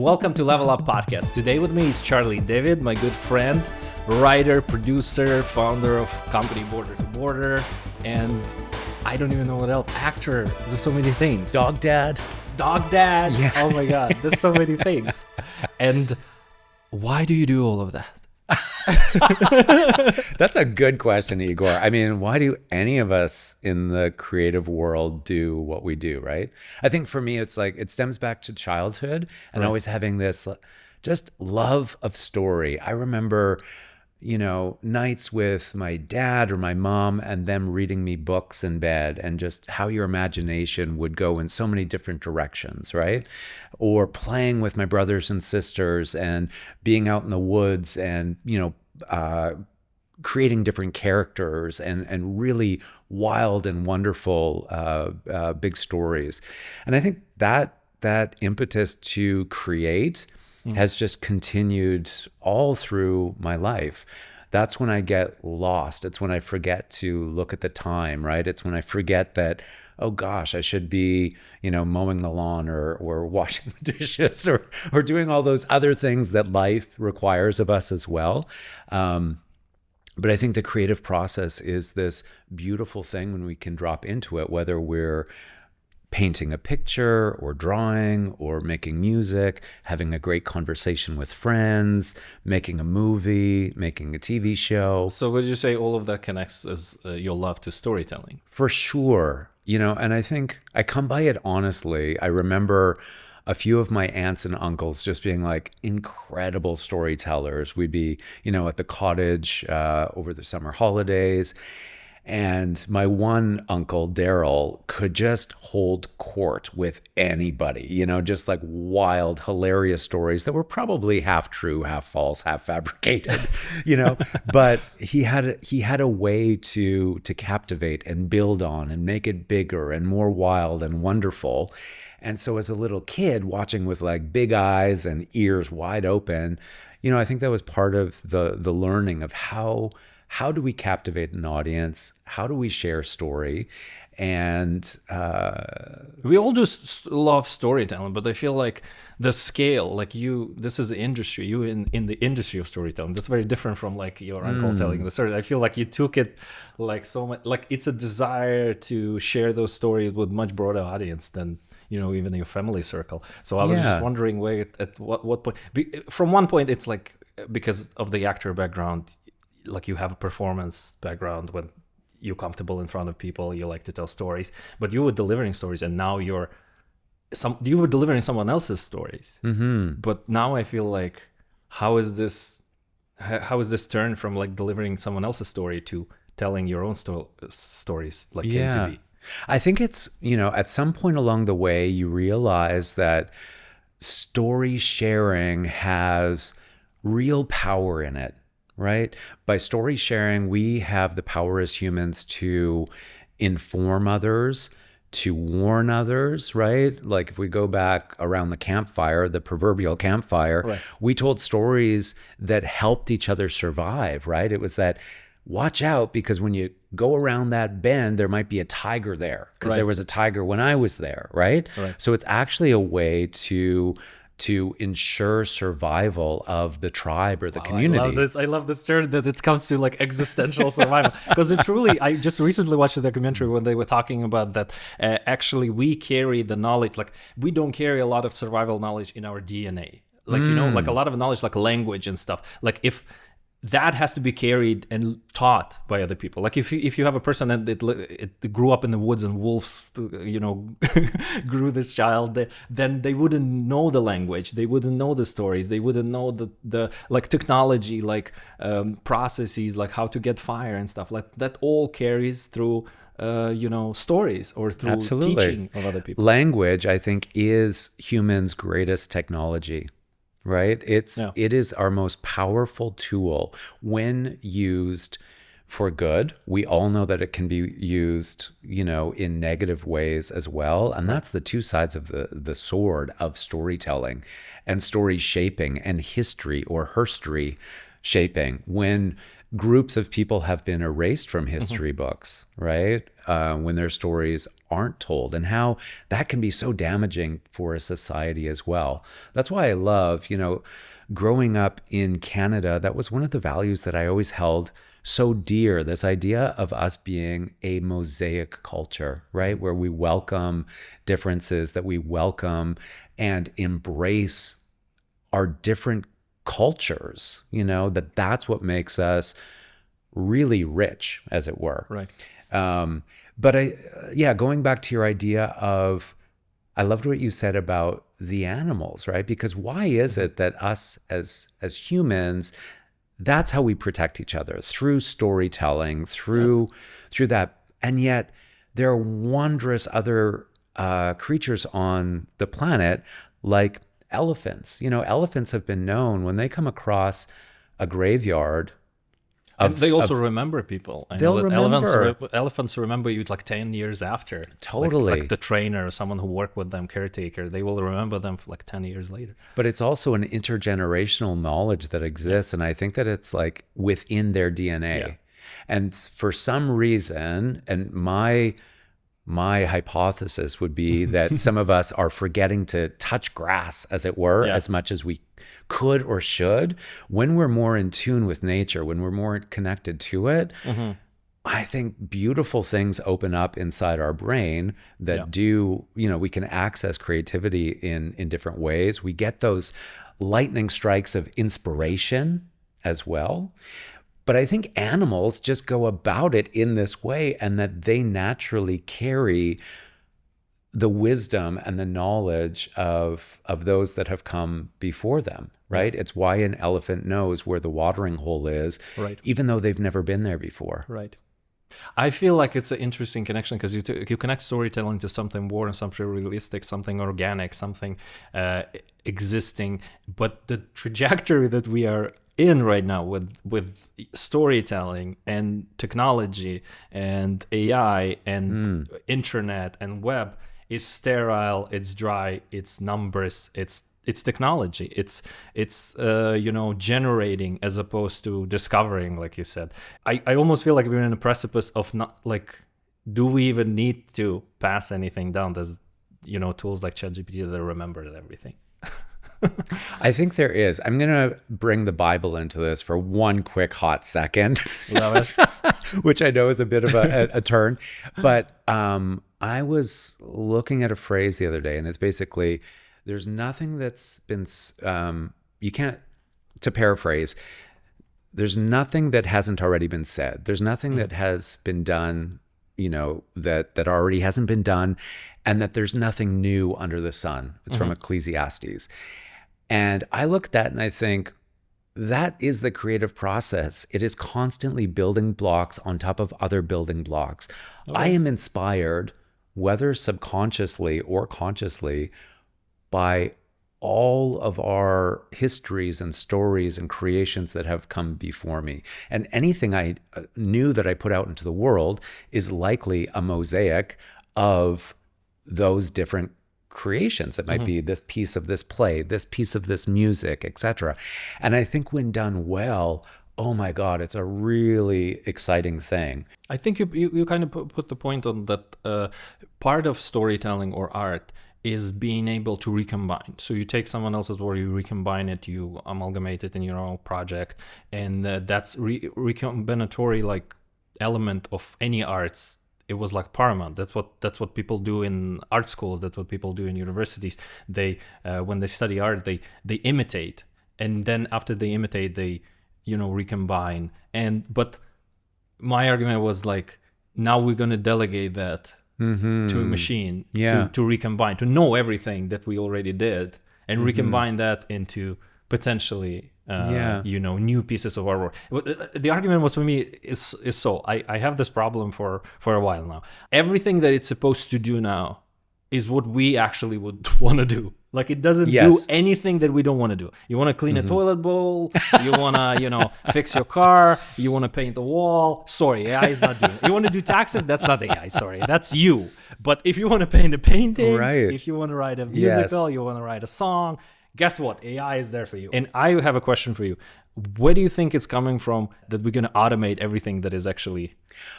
Welcome to Level Up Podcast. Today with me is Charlie David, my good friend, writer, producer, founder of company Border2Border, and I don't even know what else. Actor. There's so many things. Dog dad. Yeah. Oh my God. There's so many things. And why do you do all of that? That's a good question, Igor. I mean, why do any of us in the creative world do what we do, right? I think for me, it's like it stems back to childhood and always having this just love of story. I remember, nights with my dad or my mom and them reading me books in bed and just how your imagination would go in so many different directions, right? Or playing with my brothers and sisters and being out in the woods and, creating different characters and really wild and wonderful big stories. And I think that impetus to create has just continued all through my life. That's when I get lost. It's when I forget to look at the time, right? It's when I forget that, oh gosh, I should be, mowing the lawn or washing the dishes or doing all those other things that life requires of us as well. But I think the creative process is this beautiful thing when we can drop into it, whether we're painting a picture or drawing or making music, having a great conversation with friends, making a movie, making a TV show. So would you say all of that connects as your love to storytelling? For sure. And I think I come by it honestly. I remember a few of my aunts and uncles just being like incredible storytellers. We'd be, at the cottage over the summer holidays. And my one uncle, Daryl, could just hold court with anybody, just like wild, hilarious stories that were probably half true, half false, half fabricated, but he had a way to captivate and build on and make it bigger and more wild and wonderful. And so as a little kid watching with like big eyes and ears wide open, I think that was part of the learning of how do we captivate an audience? How do we share story? And we all do love storytelling, but I feel like the scale, like this is the industry, you in the industry of storytelling. That's very different from like your uncle telling the story. I feel like you took it like so much, like it's a desire to share those stories with much broader audience than even your family circle. So I was just wondering where at what point. From one point, it's like because of the actor background. Like you have a performance background when you're comfortable in front of people, you like to tell stories, but you were delivering stories and now you were delivering someone else's stories. Mm-hmm. But now I feel like, how is this turn from like delivering someone else's story to telling your own stories like came to be? I think it's, at some point along the way, you realize that story sharing has real power in it. Right? By story sharing, we have the power as humans to inform others, to warn others, right? Like if we go back around the campfire, the proverbial campfire, we told stories that helped each other survive, right? It was that, watch out, because when you go around that bend, there might be a tiger there, because there was a tiger when I was there, right? So it's actually a way to ensure survival of the tribe or the community. I love this term that it comes to like existential survival. Because I just recently watched a documentary when they were talking about that actually we carry the knowledge, like we don't carry a lot of survival knowledge in our DNA. Like, like a lot of knowledge, like language and stuff. Like if that has to be carried and taught by other people. Like if you have a person that it grew up in the woods and wolves, grew this child, then they wouldn't know the language, they wouldn't know the stories, they wouldn't know the like technology, like processes, like how to get fire and stuff. Like that all carries through stories or through teaching of other people. Language, I think, is humans' greatest technology. Right? It is our most powerful tool when used for good. We all know that it can be used, in negative ways as well. And that's the two sides of the sword of storytelling and story shaping and history or herstory shaping. When groups of people have been erased from history books, right? When their stories aren't told, and how that can be so damaging for a society as well. That's why I love, growing up in Canada, that was one of the values that I always held so dear, this idea of us being a mosaic culture, right? Where we welcome differences, that we welcome and embrace our different cultures, that's what makes us really rich, as it were. Right. But going back to your idea of, I loved what you said about the animals, right? Because why is it that us as humans, that's how we protect each other, through storytelling, through that. And yet there are wondrous other creatures on the planet, like elephants. Elephants have been known, when they come across a graveyard, and they also remember people. They'll remember. Elephants remember you like 10 years after. Totally. Like the trainer or someone who worked with them, caretaker, they will remember them for like 10 years later. But it's also an intergenerational knowledge that exists. And I think that it's like within their DNA. Yeah. And for some reason, and my hypothesis would be that some of us are forgetting to touch grass, as it were, as much as we could or should. When we're more in tune with nature, when we're more connected to it, I think beautiful things open up inside our brain that we can access creativity in different ways. We get those lightning strikes of inspiration as well. But I think animals just go about it in this way, and that they naturally carry the wisdom and the knowledge of those that have come before them, right? It's why an elephant knows where the watering hole is, right, even though they've never been there before. Right. I feel like it's an interesting connection, because you connect storytelling to something more and something realistic, something organic, something existing. But the trajectory that we are in right now with storytelling and technology and AI and internet and web is sterile, it's dry, it's numbers, it's technology, it's generating as opposed to discovering, like you said. I almost feel like we're in a precipice of not, like, do we even need to pass anything down? There's tools like ChatGPT that remembers everything. I think there is. I'm going to bring the Bible into this for one quick hot second. Love it. Which I know is a bit of a turn. But I was looking at a phrase the other day, and it's basically, there's nothing that's been, to paraphrase, there's nothing that hasn't already been said. There's nothing that has been done, that already hasn't been done, and that there's nothing new under the sun. It's from Ecclesiastes. And I look at that and I think, that is the creative process. It is constantly building blocks on top of other building blocks. Okay. I am inspired, whether subconsciously or consciously, by all of our histories and stories and creations that have come before me. And anything I knew that I put out into the world is likely a mosaic of those different creations. It might be this piece of this play, this piece of this music, etc. And I think when done well, oh my God, it's a really exciting thing. I think you kind of put the point on that. Part of storytelling or art is being able to recombine. So you take someone else's work, you recombine it, you amalgamate it in your own project, and that's recombinatory like element of any arts. It was like paramount. That's what people do in art schools. That's what people do in universities. They when they study art, they imitate, and then after they imitate, they recombine. But my argument was like, now we're gonna delegate that to a machine to recombine, to know everything that we already did, and recombine that into potentially new pieces of artwork. The argument was, for me, is so I have this problem for a while now. Everything that it's supposed to do now is what we actually would want to do. Like, it doesn't do anything that we don't want to do. You want to clean a toilet bowl, you want to, fix your car, you want to paint a wall. Sorry, AI is not doing it. You want to do taxes? That's not AI, sorry. That's you. But if you want to paint a painting, if you want to write a musical, you want to write a song, guess what? AI is there for you. And I have a question for you. Where do you think it's coming from that we're going to automate everything that is actually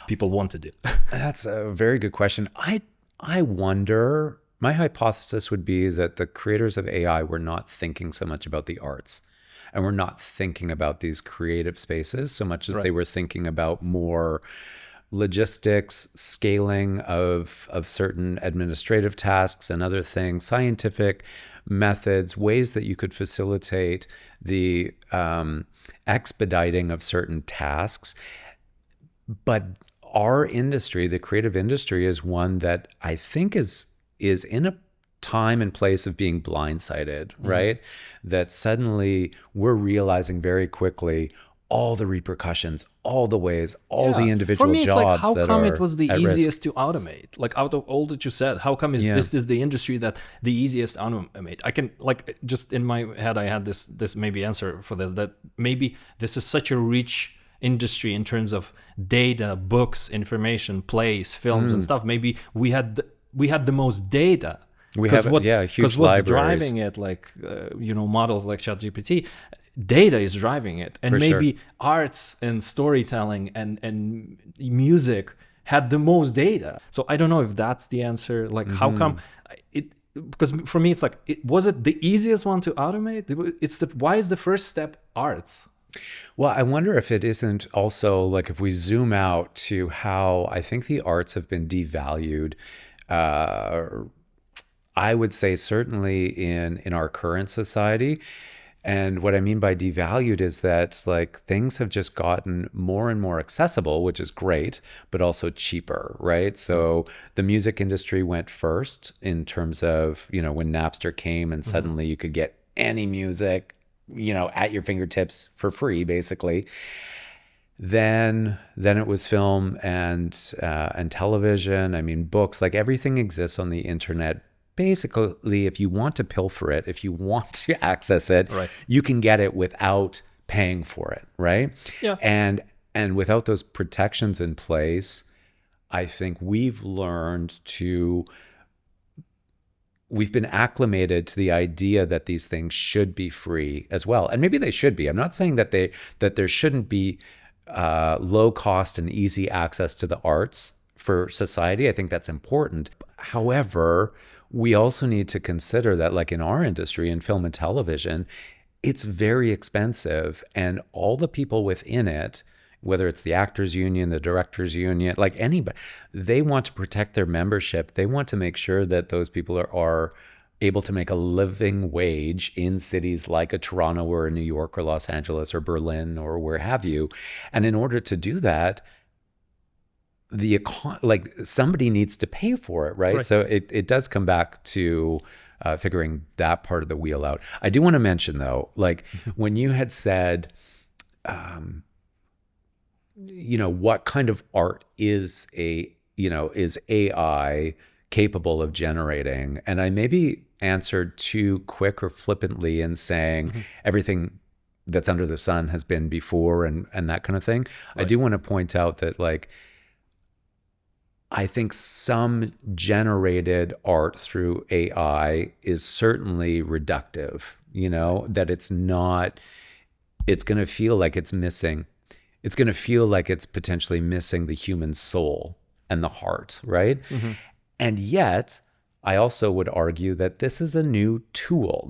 people want to do? That's a very good question. I wonder, my hypothesis would be that the creators of AI were not thinking so much about the arts, and we're not thinking about these creative spaces so much as they were thinking about more logistics, scaling of certain administrative tasks and other things, scientific methods, ways that you could facilitate the expediting of certain tasks. But our industry, the creative industry, is one that I think is in a time and place of being blindsided, right? That suddenly we're realizing very quickly all the repercussions, all the ways, all the individual For me, it's jobs like, how that come are it was the at easiest risk. to automate? Like, out of all that you said, how come this is the industry that the easiest to automate? I can, like, just in my head, I had this maybe answer for this, that maybe this is such a rich industry in terms of data, books, information, plays, films, and stuff. Maybe we had the most data. We have huge Because what's libraries. driving it, like models like ChatGPT, data is driving it, and maybe arts and storytelling and music had the most data. So I don't know if that's the answer. Like, how come it? Because for me, it's like, was it the easiest one to automate? Why is the first step arts? Well, I wonder if it isn't also, like, if we zoom out to how I think the arts have been devalued. I would say certainly in our current society. And what I mean by devalued is that, like, things have just gotten more and more accessible, which is great, but also cheaper, right? So the music industry went first in terms of, when Napster came and suddenly you could get any music, at your fingertips for free, basically. Then it was film and television. I mean, books, like, everything exists on the internet. Basically, if you want to pilfer it, if you want to access it, you can get it without paying for it, right? Yeah. And without those protections in place, I think we've been acclimated to the idea that these things should be free as well. And maybe they should be. I'm not saying that there shouldn't be low cost and easy access to the arts for society. I think that's important. However, we also need to consider that, like, in our industry, in film and television, it's very expensive, and all the people within it, whether it's the actors union, the directors union, like anybody, they want to protect their membership. They want to make sure that those people are able to make a living wage in cities like a Toronto or a New York or Los Angeles or Berlin or where have you. And in order to do that, somebody needs to pay for it, right? So it does come back to figuring that part of the wheel out. I do want to mention, though, like, when you had said, what kind of art is AI capable of generating? And I maybe answered too quick or flippantly in saying everything that's under the sun has been before and that kind of thing. I do want to point out that, like, I think some generated art through AI is certainly reductive, that it's going to feel like it's missing. It's going to feel like it's potentially missing the human soul and the heart, right? And yet, I also would argue that this is a new tool.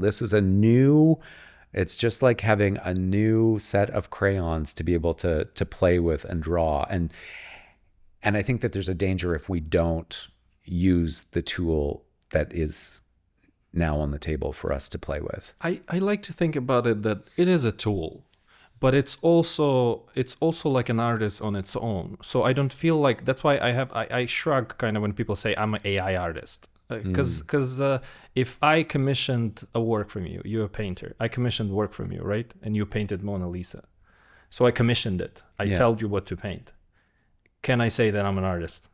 It's just like having a new set of crayons to be able to play with and draw. And I think that there's a danger if we don't use the tool that is now on the table for us to play with. I like to think about it that it is a tool, but it's also like an artist on its own. So I don't feel like, that's why I shrug kind of when people say I'm an AI artist. Because if I commissioned a work from you, you're a painter, I commissioned work from you, right? And you painted Mona Lisa. So I commissioned it. I told you what to paint. Can I say that I'm an artist?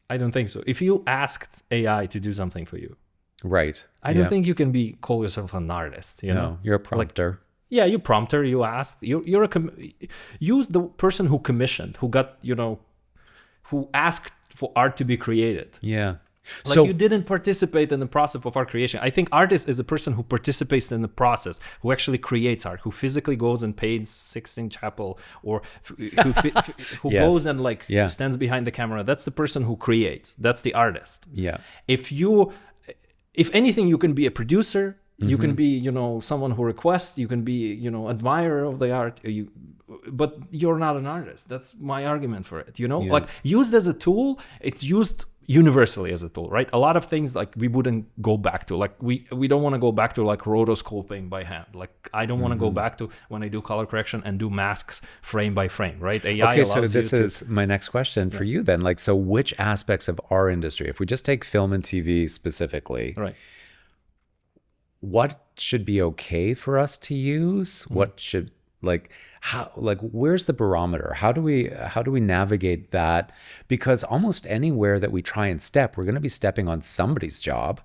I don't think so. If you asked AI to do something for you, right? I don't think you can call yourself an artist. No, you're a prompter. You prompter. You asked. You the person who commissioned, who got who asked for art to be created. Yeah. Like So you didn't participate in the process of art creation. I think artist is a person who participates in the process, who actually creates art, who physically goes and paints Sixtine Chapel, or who Yes. goes and like Yeah. stands behind the camera. That's the person who creates. That's the artist. yeah. If anything, you can be a producer. You can be, someone who requests. You can be, admirer of the art. But you're not an artist. That's my argument for it. Yeah. Like used as a tool, it's used universally as a tool, right? A lot of things like we wouldn't go back to. Like we don't want to go back to like rotoscoping by hand. Like I don't want to go back to when I do color correction and do masks frame by frame, right? AI Okay, allows so this you to, is my next question for you then. Like, so which aspects of our industry, if we just take film and TV specifically, right. what should be okay for us to use? What should where's the barometer? How do we navigate that? Because almost anywhere that we try and step, we're going to be stepping on somebody's job.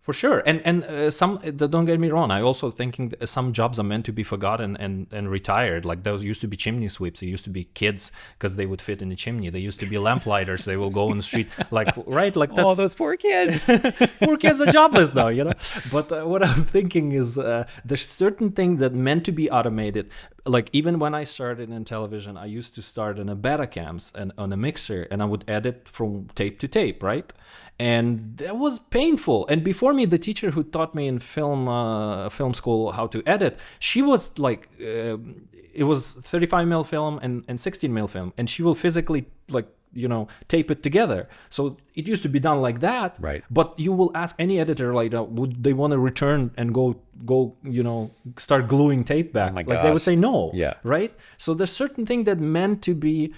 For sure, and some, don't get me wrong, I also thinking some jobs are meant to be forgotten and retired. Like those used to be chimney sweeps. It used to be kids because they would fit in the chimney. They used to be lamplighters. They will go on the street, like, right? Like that's, All those poor kids. poor kids are jobless now, But what I'm thinking is there's certain things that meant to be automated. Like even when I started in television, I used to start in a Betacams and on a mixer, and I would edit from tape to tape, right? And that was painful. And before me, the teacher who taught me in film school how to edit, she was like, it was 35mm film and 16mm film, and she will physically like tape it together. So it used to be done like that. Right. But you will ask any editor like, would they want to return and go, start gluing tape back? Oh my like they would gosh. say no. Yeah. Right. So there's certain thing that meant to be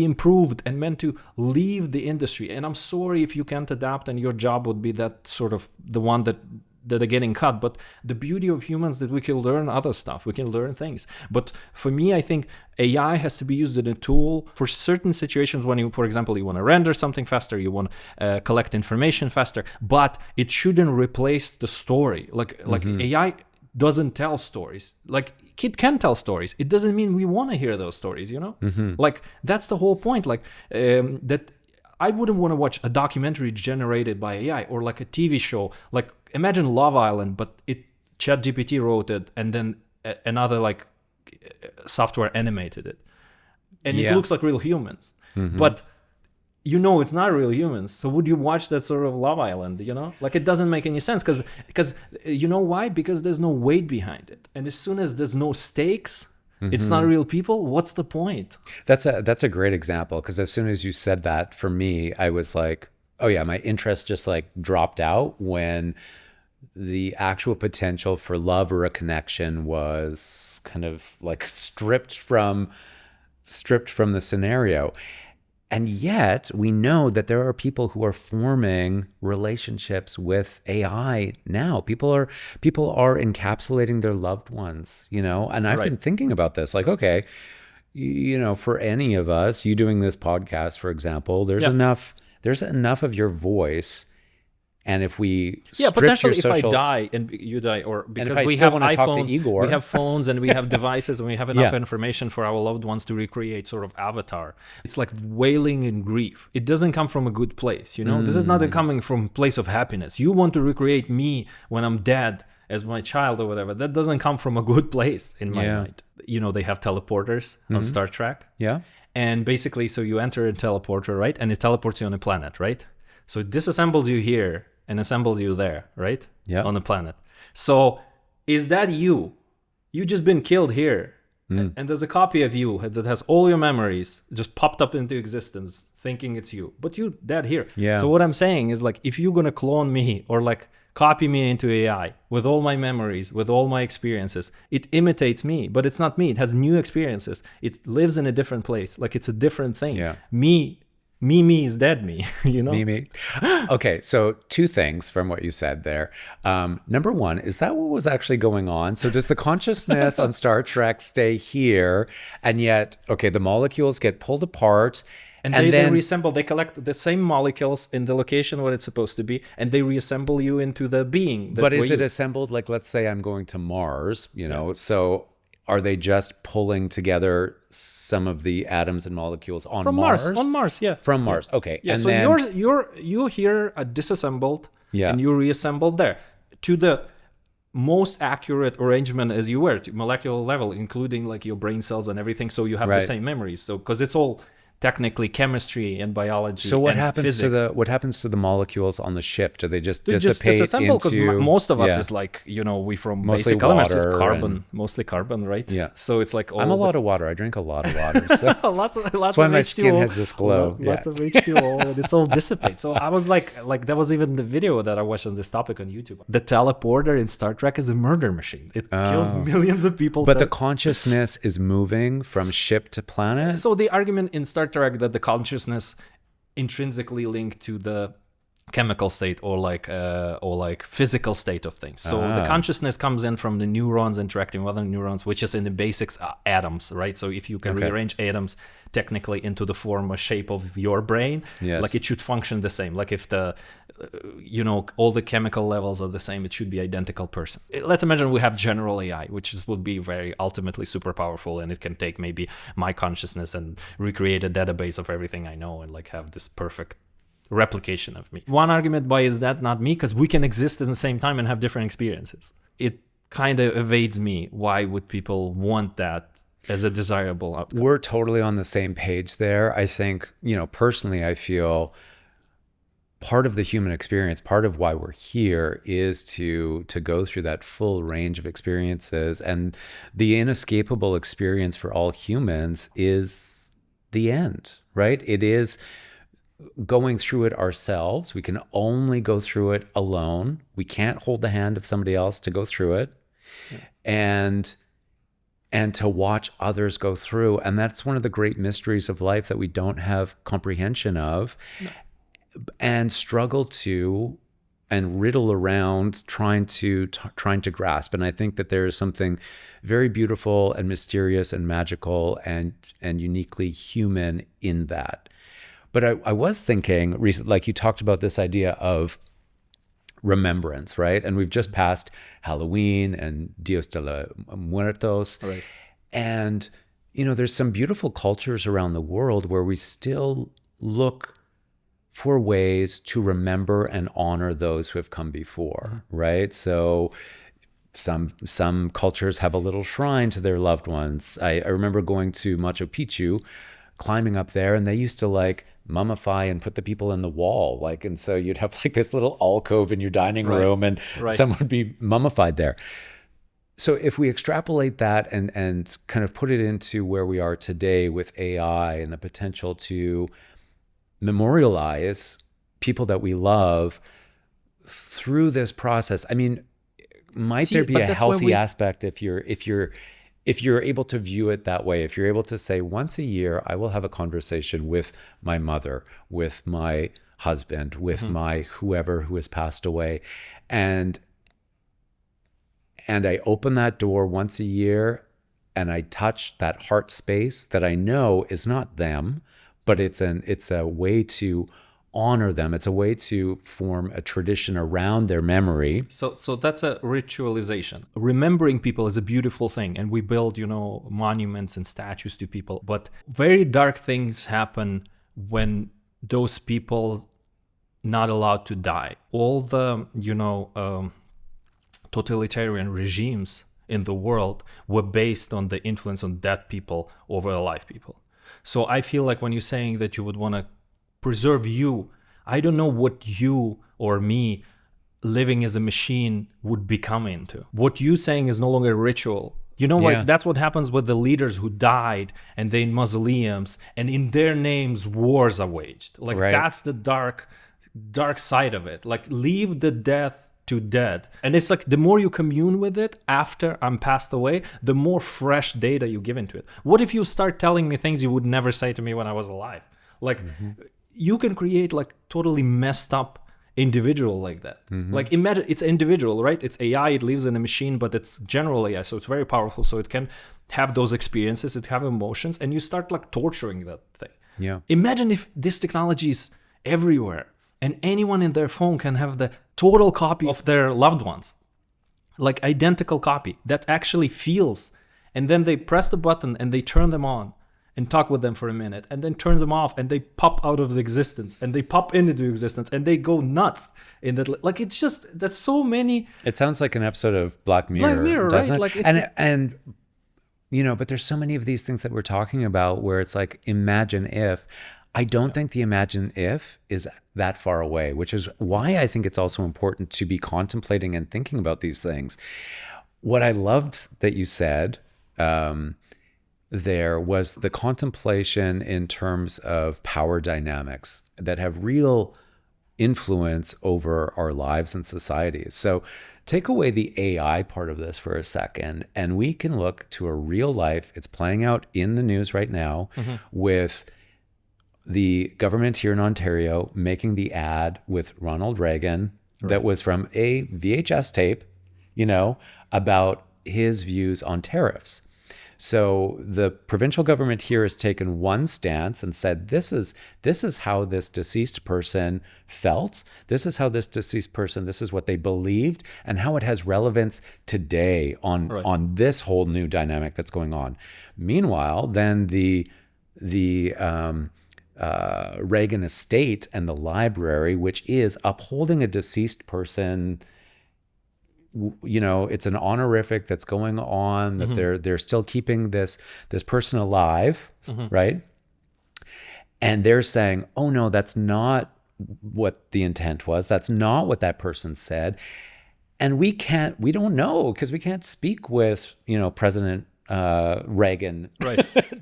improved and meant to leave the industry. And I'm sorry if you can't adapt and your job would be that sort of the one that are getting cut. But the beauty of humans that we can learn other stuff, we can learn things. But for me, I think AI has to be used as a tool for certain situations when you, for example, you want to render something faster, you want to collect information faster, but it shouldn't replace the story. Like AI doesn't tell stories. Like it can tell stories. It doesn't mean we want to hear those stories, Like that's the whole point. Like that I wouldn't want to watch a documentary generated by AI or like a TV show. Like imagine Love Island, but ChatGPT wrote it and then another like software animated it. And it looks like real humans. But it's not real humans. So would you watch that sort of Love Island, Like it doesn't make any sense because you know why? Because there's no weight behind it. And as soon as there's no stakes, it's not real people. What's the point? That's a great example, because as soon as you said that, for me, I was like, oh yeah, my interest just like dropped out when the actual potential for love or a connection was kind of like stripped from the scenario. And yet we know that there are people who are forming relationships with AI now. People are encapsulating their loved ones, and I've been thinking about this, like, okay, for any of us, you doing this podcast, for example, there's enough of your voice. And if we potentially your social, if I die and you die, or because we have want to talk to iPhones, Igor, we have phones and we have devices and we have enough information for our loved ones to recreate sort of avatar. It's like wailing in grief. It doesn't come from a good place, This is not coming from a place of happiness. You want to recreate me when I'm dead as my child or whatever. That doesn't come from a good place in my mind. They have teleporters on Star Trek. Yeah. And basically, so you enter a teleporter, right? And it teleports you on a planet, right? So it disassembles you here and assembles you there, right? Yeah. On the planet. So is that you? You just been killed here. And there's a copy of you that has all your memories just popped up into existence thinking it's you. But you dead here. Yeah. So what I'm saying is like, if you're going to clone me or like copy me into AI with all my memories, with all my experiences, it imitates me, but it's not me. It has new experiences. It lives in a different place. Like it's a different thing. Yeah. Me is dead me, Me. Okay, so two things from what you said there. Number one, is that what was actually going on? So does the consciousness on Star Trek stay here, and yet, okay, the molecules get pulled apart, and they reassemble, they collect the same molecules in the location where it's supposed to be, and they reassemble you into the being. But is it assembled, like let's say I'm going to Mars, so are they just pulling together some of the atoms and molecules on From Mars? On Mars, yeah. From Mars, okay. Yeah, and so then, you here are disassembled, Yeah. and you reassembled there to the most accurate arrangement as you were, to molecular level, including like your brain cells and everything. So you have Right. the same memories. So because it's all technically chemistry and biology. So what and happens physics. what happens to the molecules on the ship? Do they just They just dissipate disassemble because into most of us Yeah. is like, we from Mostly basic elements is water carbon, and- mostly carbon, right? Yeah. So it's like all I'm a lot of water. I drink a lot of water. So lots that's of why my H2O, skin has this glow. Lots Yeah. of H2O, and it's all dissipates. So I was like that was even the video that I watched on this topic on YouTube. The teleporter in Star Trek is a murder machine. It kills millions of people. But the consciousness is moving from ship to planet. So the argument in Star Trek that the consciousness intrinsically linked to the chemical state or like physical state of things. So the consciousness comes in from the neurons interacting with other neurons, which is in the basics atoms, right? So if you can rearrange atoms technically into the form or shape of your brain, Yes. like it should function the same. Like if the all the chemical levels are the same, it should be identical person. Let's imagine we have general AI, which would be very ultimately super powerful, and it can take maybe my consciousness and recreate a database of everything I know and like have this perfect replication of me. One argument why is that not me? Because we can exist at the same time and have different experiences. It kind of evades me. Why would people want that as a desirable outcome? We're totally on the same page there. I think, personally, I feel part of the human experience, part of why we're here is to go through that full range of experiences. And the inescapable experience for all humans is the end, right? It is going through it ourselves. We can only go through it alone. We can't hold the hand of somebody else to go through it. Yeah. And to watch others go through. And that's one of the great mysteries of life that we don't have comprehension of. No. And struggle to and riddle around trying to grasp. And I think that there is something very beautiful and mysterious and magical and uniquely human in that. But I was thinking recently, like you talked about this idea of remembrance, right? And we've just passed Halloween and Dios de los Muertos. Right. And, there's some beautiful cultures around the world where we still look for ways to remember and honor those who have come before, right? So some cultures have a little shrine to their loved ones. I remember going to Machu Picchu, climbing up there, and they used to like mummify and put the people in the wall, and so you'd have like this little alcove in your dining room, and someone would be mummified there. So if we extrapolate that and kind of put it into where we are today with AI and the potential to memorialize people that we love through this process, I mean, might there be a healthy aspect if you're able to view it that way, if you're able to say, once a year, I will have a conversation with my mother, with my husband, with my whoever who has passed away. And I open that door once a year and I touch that heart space that I know is not them, but it's a way to honor them. It's a way to form a tradition around their memory. So that's a ritualization. Remembering people is a beautiful thing, and we build, monuments and statues to people. But very dark things happen when those people not allowed to die. All the, totalitarian regimes in the world were based on the influence on dead people over alive people. So I feel like when you're saying that you would want to preserve you, I don't know what you or me living as a machine would become into. What you saying is no longer a ritual. That's what happens with the leaders who died and they're in mausoleums, and in their names wars are waged. That's the dark side of it. Leave the death to dead. And it's like the more you commune with it after I'm passed away, the more fresh data you give into it. What if you start telling me things you would never say to me when I was alive? You can create totally messed up individual like that. Imagine it's individual, right? It's AI, it lives in a machine, but it's general AI, so it's very powerful. So it can have those experiences, it have emotions, and you start torturing that thing. Yeah. Imagine if this technology is everywhere and anyone in their phone can have the total copy of their loved ones, identical copy that actually feels and then they press the button and they turn them on and talk with them for a minute, and then turn them off, and they pop out of the existence, and they pop into existence, and they go nuts in that. Like, it's just, there's so many. It sounds like an episode of Black Mirror, doesn't right? it? Like and you know, but there's so many of these things that we're talking about where it's like, imagine if. I don't think the imagine if is that far away, which is why I think it's also important to be contemplating and thinking about these things. What I loved that you said there was the contemplation in terms of power dynamics that have real influence over our lives and societies. So take away the AI part of this for a second, and we can look to a real life. It's playing out in the news right now with the government here in Ontario making the ad with Ronald Reagan that was from a VHS tape, you know, about his views on tariffs. So the provincial government here has taken one stance and said, this is how this deceased person felt. This is how this deceased person, this is what they believed, and how it has relevance today on this whole new dynamic that's going on. Meanwhile, then the Reagan estate and the library, which is upholding a deceased person, you know, it's an honorific that's going on, that they're still keeping this person alive, right? And they're saying, oh no, that's not what the intent was. That's not what that person said. And we don't know, because we can't speak with, you know, President Reagan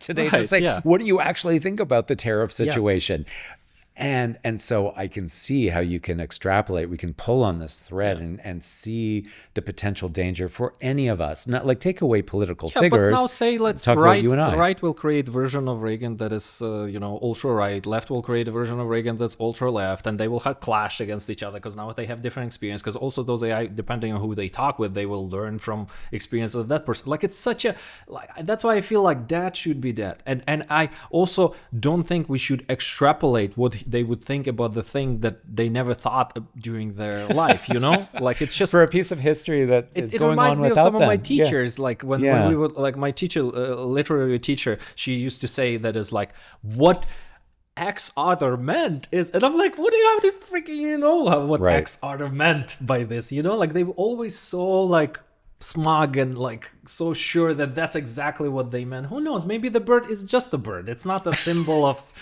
today to say, what do you actually think about the tariff situation? And so I can see how you can extrapolate. We can pull on this thread and see the potential danger for any of us. Not like take away political figures. But now say right will create version of Reagan that is ultra right. Left will create a version of Reagan that's ultra left, and they will have clash against each other because now they have different experience. Because also those AI, depending on who they talk with, they will learn from experience of that person. Like it's such a that's why I feel like that should be that. And I also don't think we should extrapolate what they would think about the thing that they never thought during their life, you know? Like it's just for a piece of history that is going on without them. It reminds me of some of my teachers, like when we would, like my teacher, literary teacher, she used to say that is like, what X other meant is, and I'm like, what do you have to freaking know what X other meant by this, you know? Like they were always so like smug and like so sure that that's exactly what they meant. Who knows? Maybe the bird is just a bird. It's not a symbol of,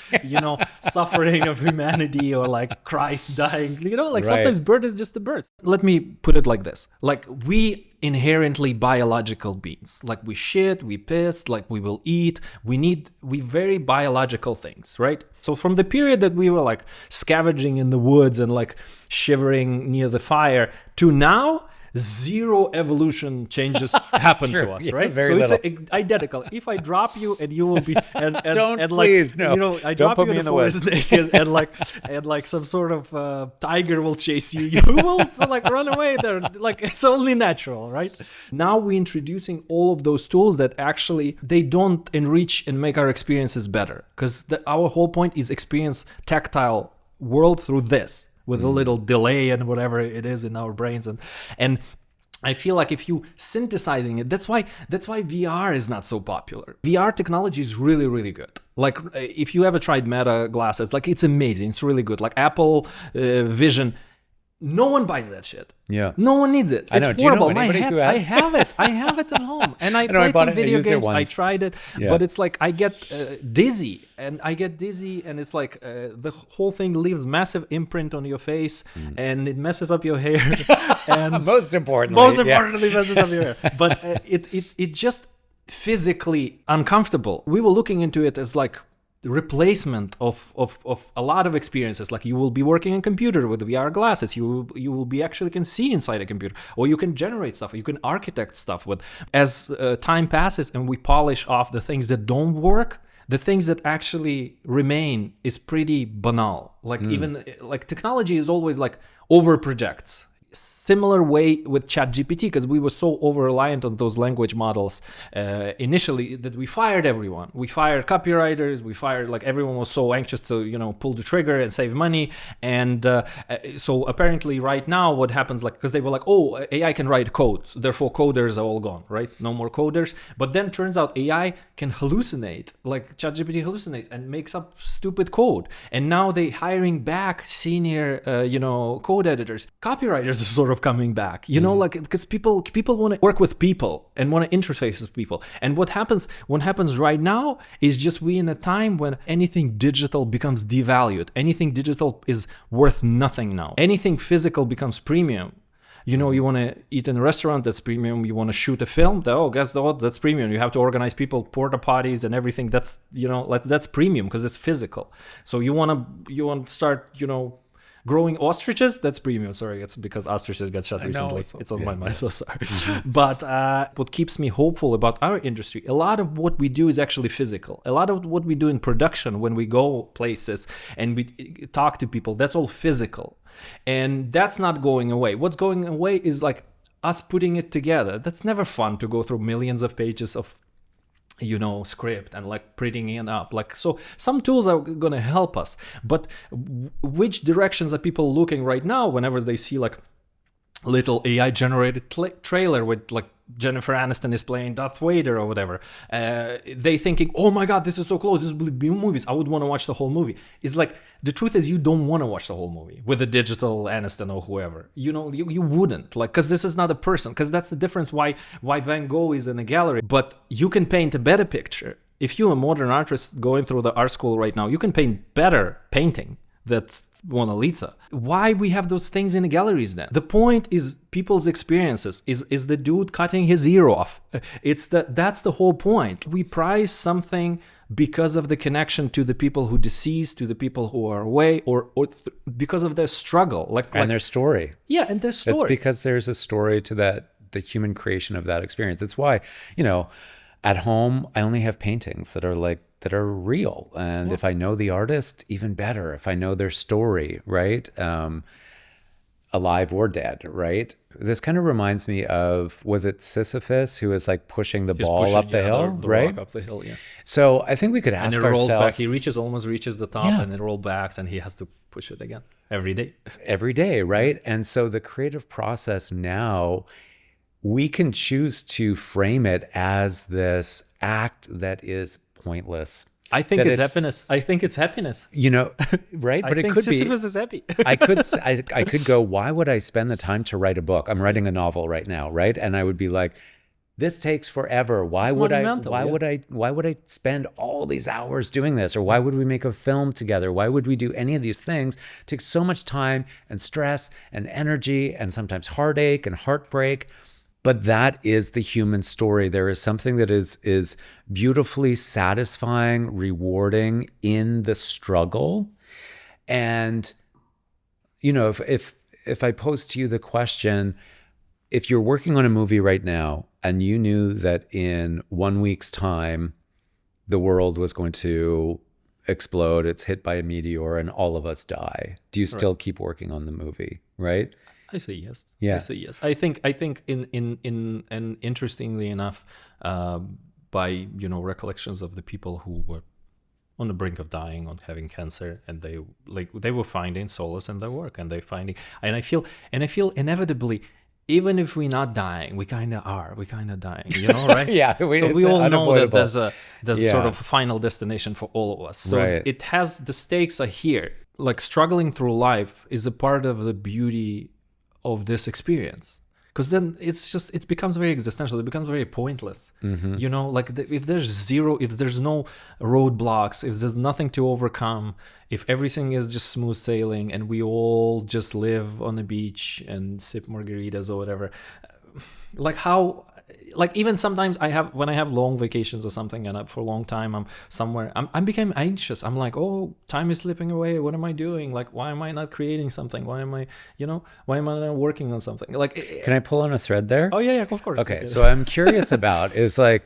suffering of humanity or like Christ dying. Like sometimes bird is just a bird. Let me put it like this. Like we inherently biological beings. Like we shit, we piss, like we will eat. We very biological things, right? So from the period that we were like scavenging in the woods and like shivering near the fire to now, zero evolution changes happen to us, right? Very little. It's identical. If I drop you and you will be and please, like, no. I drop you in the forest naked and like some sort of tiger will chase you, you will like run away there. Like it's only natural, right? Now we're introducing all of those tools that actually they don't enrich and make our experiences better, because our whole point is experience tactile world through this, with a little delay and whatever it is in our brains. And I feel like if you synthesizing it, that's why VR is not so popular. VR technology is really, really good. Like if you ever tried Meta glasses, like it's amazing. It's really good. Like Apple Vision, no one buys that shit. Yeah. No one needs it. It's horrible. Do you know anybody who has? I have it at home. And I played some video games. I tried it. Yeah. But it's like I get dizzy. And it's like the whole thing leaves massive imprint on your face and it messes up your hair. And most importantly messes up your hair. But it just physically uncomfortable. We were looking into it as like the replacement of a lot of experiences. Like you will be working on computer with VR glasses. You will be actually can see inside a computer, or you can generate stuff, or you can architect stuff with. As time passes and we polish off the things that don't work, the things that actually remain is pretty banal. Like even like technology is always like over projects. similar way with ChatGPT, because we were so over reliant on those language models initially that we fired everyone. We fired copywriters. We fired, like, everyone was so anxious to pull the trigger and save money. And so apparently right now what happens, like, because they were like, oh, AI can write code, therefore coders are all gone, right? No more coders. But then turns out AI can hallucinate, like ChatGPT hallucinates and makes up stupid code. And now they hiring back senior code editors. Copywriters is sort of coming back, like, because people want to work with people and want to interface with people. And what happens right now is just we in a time when anything digital becomes devalued. Anything digital is worth nothing now. Anything physical becomes premium. You want to eat in a restaurant, that's premium. You want to shoot a film, guess what? That's premium. You have to organize people, porta potties and everything. That's that's premium because it's physical. So you want to start growing ostriches, that's premium. Sorry, it's because ostriches got shot recently. It's on my mind, so sorry. But what keeps me hopeful about our industry, a lot of what we do is actually physical. A lot of what we do in production, when we go places and we talk to people, that's all physical. And that's not going away. What's going away is like us putting it together. That's never fun to go through millions of pages of script and like printing it up. Like, so some tools are going to help us, but which directions are people looking right now whenever they see like little AI generated trailer with like Jennifer Aniston is playing Darth Vader or whatever, they thinking, oh my god, this is so close, this will be movies, I would want to watch the whole movie. It's like, the truth is you don't want to watch the whole movie with a digital Aniston or whoever, you wouldn't, like, because this is not a person, because that's the difference why Van Gogh is in a gallery. But you can paint a better picture. If you're a modern artist going through the art school right now, you can paint better painting. That's Mona Lisa. Why we have those things in the galleries then? The point is people's experiences. Is the dude cutting his ear off? That's the whole point. We prize something because of the connection to the people who deceased, to the people who are away, or because of their struggle, and their story. Yeah, and their stories. It's because there's a story to the human creation of that experience. It's why, at home I only have paintings that are real, and if I know the artist, even better. If I know their story, right? Alive or dead, right? This kind of reminds me of, was it Sisyphus who was like pushing the ball up the hill, right? Rock up the hill, yeah. So I think we could ask and it rolls ourselves. Back. He almost reaches the top, and it rolls back, and he has to push it again every day. Every day, right? And so the creative process now, we can choose to frame it as this act that is pointless. I think it's happiness. I think it's happiness. Right? But I think Sisyphus is happy. I could go, why would I spend the time to write a book? I'm writing a novel right now, right? And I would be like, this takes forever. Why would I spend all these hours doing this? Or why would we make a film together? Why would we do any of these things? It takes so much time and stress and energy and sometimes heartache and heartbreak. But that is the human story. There is something that is beautifully satisfying, rewarding in the struggle. And, if I pose to you the question, if you're working on a movie right now and you knew that in 1 week's time, the world was going to explode, it's hit by a meteor and all of us die, do you still keep working on the movie, right? I say yes. Yeah. I say yes. I think in and interestingly enough, by recollections of the people who were on the brink of dying, on having cancer, and they were finding solace in their work, and I feel inevitably, even if we're not dying, we kind of are. We kind of dying, right? Yeah. So we all know that there's sort of a final destination for all of us. So it has, the stakes are here. Like, struggling through life is a part of the beauty of this experience, because then it becomes very existential, it becomes very pointless. If there's no roadblocks, if there's nothing to overcome, if everything is just smooth sailing and we all just live on the beach and sip margaritas or whatever, even sometimes when I have long vacations or something, and for a long time I'm somewhere, I became anxious. I'm like, oh, time is slipping away. What am I doing? Like, why am I not creating something? Why am I not working on something? Like, can I pull on a thread there? Oh yeah, of course. Okay, so I'm curious about is like,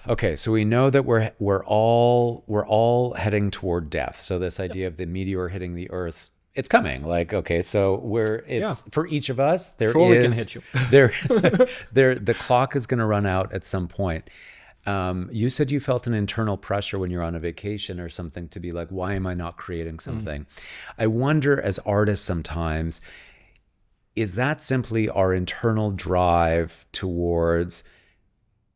okay, so we know that we're all heading toward death. So this idea of the meteor hitting the Earth it's coming. Like, okay, so for each of us, Trolley can hit you. The clock is going to run out at some point. You said you felt an internal pressure when you're on a vacation or something to be like, why am I not creating something? I wonder, as artists sometimes, is that simply our internal drive towards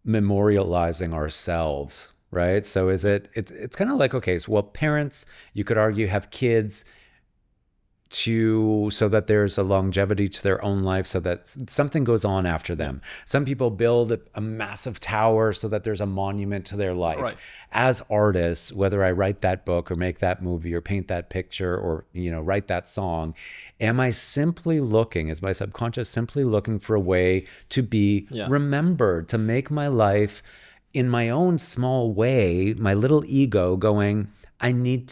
memorializing ourselves, right? So it's kind of like, okay, so, well, parents, you could argue, have kids so that there's a longevity to their own life, so that something goes on after them. Some people build a massive tower so that there's a monument to their life. Right. As artists, whether I write that book or make that movie or paint that picture or, write that song, am I simply looking, is my subconscious simply looking for a way to be remembered, to make my life in my own small way, my little ego going, I need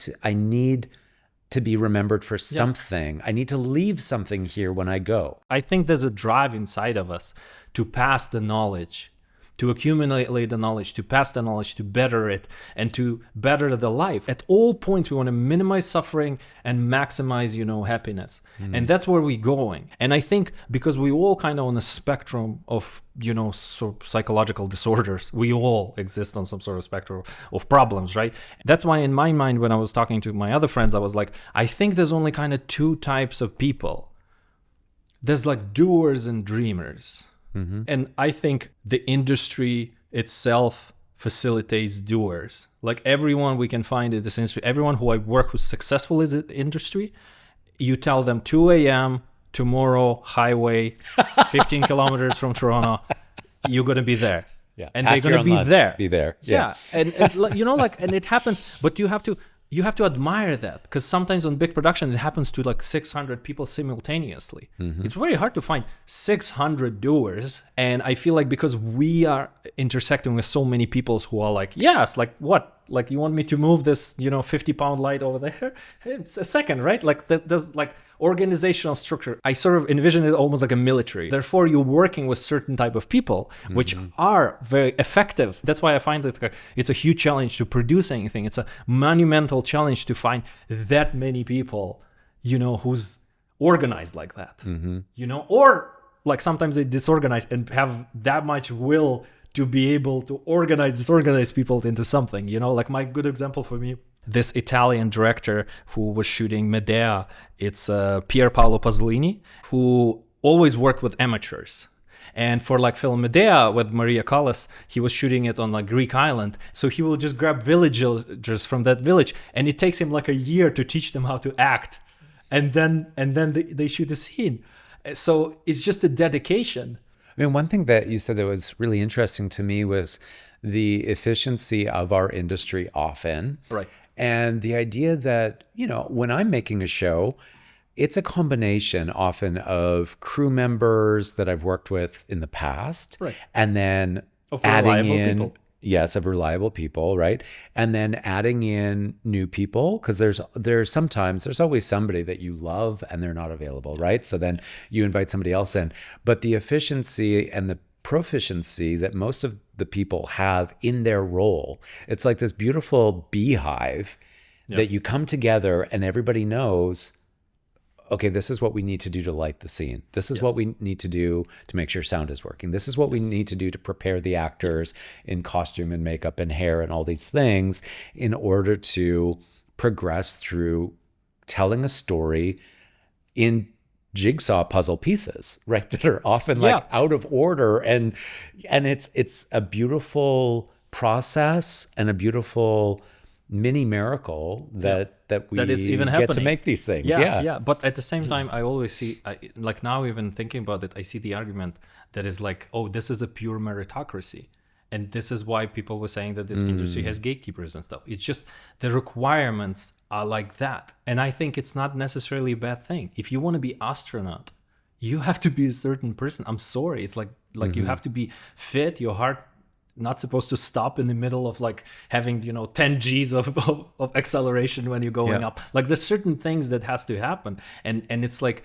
to be remembered for something. I need to leave something here when I go. I think there's a drive inside of us to pass the knowledge, to accumulate the knowledge, to pass the knowledge, to better it, and to better the life. At all points, we want to minimize suffering and maximize, happiness. And that's where we're going. And I think because we all kind of on a spectrum of, sort of psychological disorders, we all exist on some sort of spectrum of problems, right? That's why in my mind, when I was talking to my other friends, I was like, I think there's only kind of two types of people. There's like doers and dreamers. And I think the industry itself facilitates doers. Like everyone we can find in this industry, everyone who I work who's successful in the industry, you tell them 2 a.m. tomorrow, highway, 15 kilometers from Toronto, you're going to be there. Yeah. And they're going to be there. Be there. Yeah. And and it happens, but you have to admire that, because sometimes on big production it happens to like 600 people simultaneously. It's very hard to find 600 doers, and I feel like because we are intersecting with so many people who are like, yes, like what, like you want me to move this 50-pound light over there? It's a second, right? Like there's like organizational structure. I sort of envision it almost like a military. Therefore, you're working with certain type of people which are very effective. That's why I find it's a huge challenge to produce anything. It's a monumental challenge to find that many people, who's organized like that, or like sometimes they disorganize and have that much will to be able to organize disorganized people into something, like my good example for me, this Italian director who was shooting Medea, it's Pier Paolo Pasolini, who always worked with amateurs. And for like film Medea with Maria Callas, he was shooting it on like Greek island. So he will just grab villagers from that village, and it takes him like a year to teach them how to act. And then they shoot the scene. So it's just a dedication. I mean, one thing that you said that was really interesting to me was the efficiency of our industry often. Right. And the idea that, when I'm making a show, it's a combination often of crew members that I've worked with in the past. Right. And then of adding in people. Yes, of reliable people, right? And then adding in new people, because there's always somebody that you love and they're not available, right? So then you invite somebody else in. But the efficiency and the proficiency that most of the people have in their role, it's like this beautiful beehive that you come together and everybody knows, okay, this is what we need to do to light the scene. This is what we need to do to make sure sound is working. This is what we need to do to prepare the actors in costume and makeup and hair and all these things in order to progress through telling a story in jigsaw puzzle pieces, right? That are often like out of order. And it's a beautiful process and a beautiful mini miracle that we that is even get happening to make these things. Yeah. But at the same time, I always see, like now even thinking about it, I see the argument that is like, oh, this is a pure meritocracy, and this is why people were saying that this industry has gatekeepers and stuff. It's just the requirements are like that, and I think it's not necessarily a bad thing. If you want to be astronaut, you have to be a certain person. I'm sorry, it's like you have to be fit, your heart not supposed to stop in the middle of like having 10 G's of acceleration when you're going up. Like there's certain things that has to happen, and it's like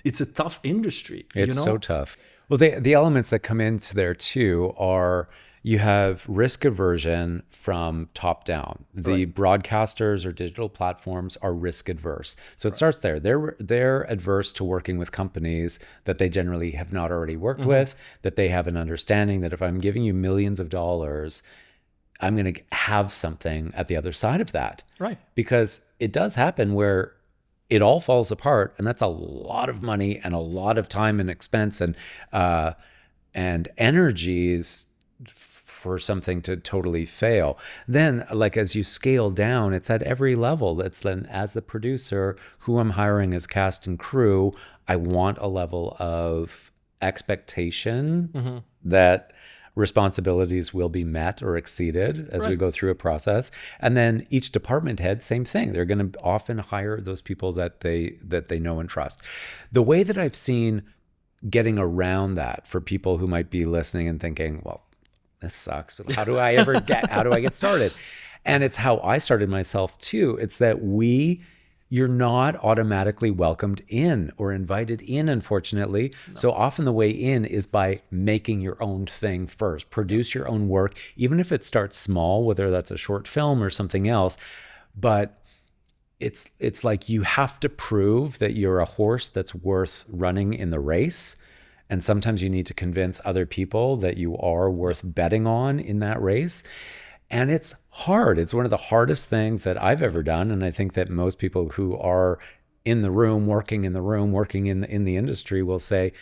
it's a tough industry. It's so tough. Well, the elements that come into there too are You have risk aversion from top down. The broadcasters or digital platforms are risk adverse. So it starts there. They're adverse to working with companies that they generally have not already worked with, that they have an understanding that if I'm giving you millions of dollars, I'm going to have something at the other side of that. Right. Because it does happen where it all falls apart, and that's a lot of money and a lot of time and expense and energies for something to totally fail. Then, like, as you scale down, it's at every level. It's then, as the producer, who I'm hiring as cast and crew, I want a level of expectation that responsibilities will be met or exceeded as we go through a process. And then each department head, same thing. They're going to often hire those people that they know and trust. The way that I've seen getting around that for people who might be listening and thinking, well, this sucks, but how do I get started? And it's how I started myself too. It's that you're not automatically welcomed in or invited in, unfortunately. No. So often the way in is by making your own thing first. Produce your own work, even if it starts small, whether that's a short film or something else. But it's like you have to prove that you're a horse that's worth running in the race. And sometimes you need to convince other people that you are worth betting on in that race. And it's hard. It's one of the hardest things that I've ever done. And I think that most people who are in the room, working in the industry will say,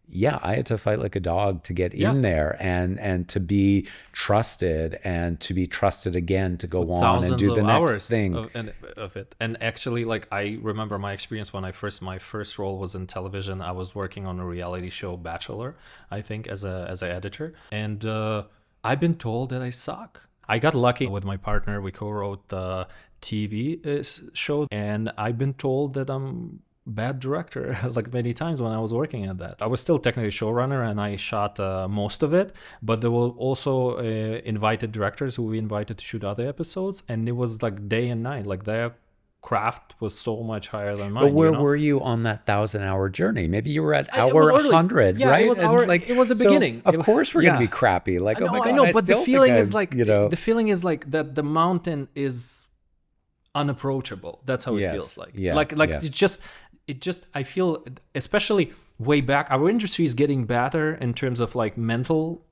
yeah, I had to fight like a dog to get in there and to be trusted and to be trusted again to go on and do the next thing. Of it. And actually, like, I remember my experience when my first role was in television. I was working on a reality show, Bachelor, I think, as an editor. And I've been told that I suck. I got lucky with my partner. We co-wrote the TV show, and I've been told that I'm bad director like many times when I was working at that. I was still technically showrunner and I shot most of it, but there were also invited directors who we invited to shoot other episodes, and it was like day and night. Like their craft was so much higher than mine. But where were you on that 1,000-hour journey? Maybe you were at hour 100, yeah, right? It was the beginning. Of course we're going to be crappy. Like, oh my God, I know, but the feeling is like, the feeling is like that the mountain is unapproachable. That's how it feels like. Yeah, like it just I feel, especially way back, our industry is getting better in terms of like mental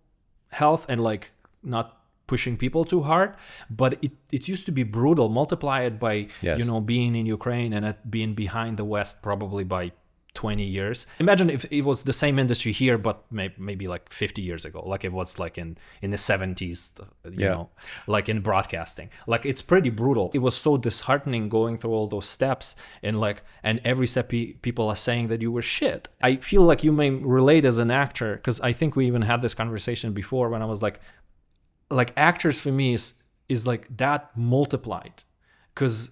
health and like not pushing people too hard, but it used to be brutal. Multiply it by being in Ukraine and being behind the West probably by 20 years. Imagine if it was the same industry here, but maybe like 50 years ago, like it was like in the 70s, you know, like in broadcasting. Like it's pretty brutal. It was so disheartening going through all those steps, and every step people are saying that you were shit. I feel like you may relate as an actor, because I think we even had this conversation before when I was like actors for me is like that multiplied, because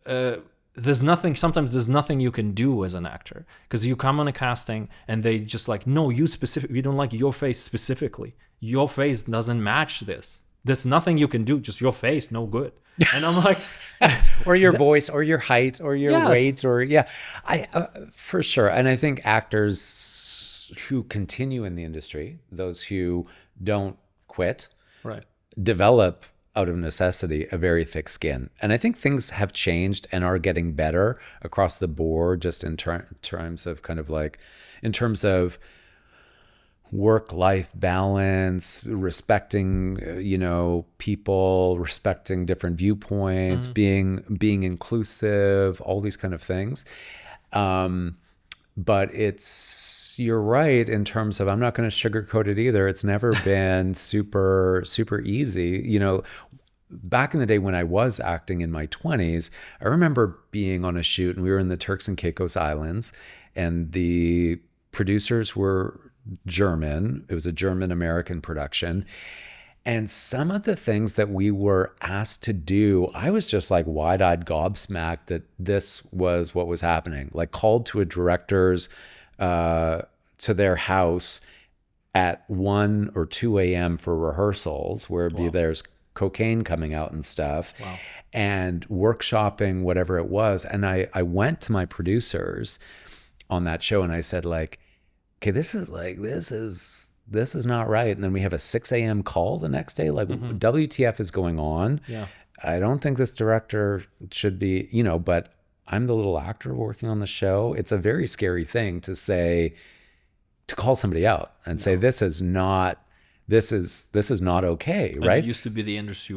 sometimes there's nothing you can do as an actor, because you come on a casting and they just like, no, we don't like your face specifically. Your face doesn't match this. There's nothing you can do. Just your face, no good. And I'm like, or your voice, or your height, or your weight, or I for sure. And I think actors who continue in the industry, those who don't quit, develop out of necessity a very thick skin. And I think things have changed and are getting better across the board, just in terms of kind of like, in terms of work-life balance, respecting, people, respecting different viewpoints, being inclusive, all these kind of things. But you're right in terms of, I'm not going to sugarcoat it either. It's never been super, super easy. Back in the day when I was acting in my 20s, I remember being on a shoot and we were in the Turks and Caicos Islands, and the producers were German. It was a German-American production. And some of the things that we were asked to do, I was just like wide-eyed gobsmacked that this was what was happening. Like called to a director's, to their house at 1 or 2 a.m. for rehearsals, where there's cocaine coming out and stuff, and workshopping whatever it was. And I went to my producers on that show and I said like, okay, this is is not right. And then we have a 6 a.m. call the next day. Like, WTF is going on? Yeah. I don't think this director should be, but I'm the little actor working on the show. It's a very scary thing to say, to call somebody out and say, this is not okay, And right? it used to be the industry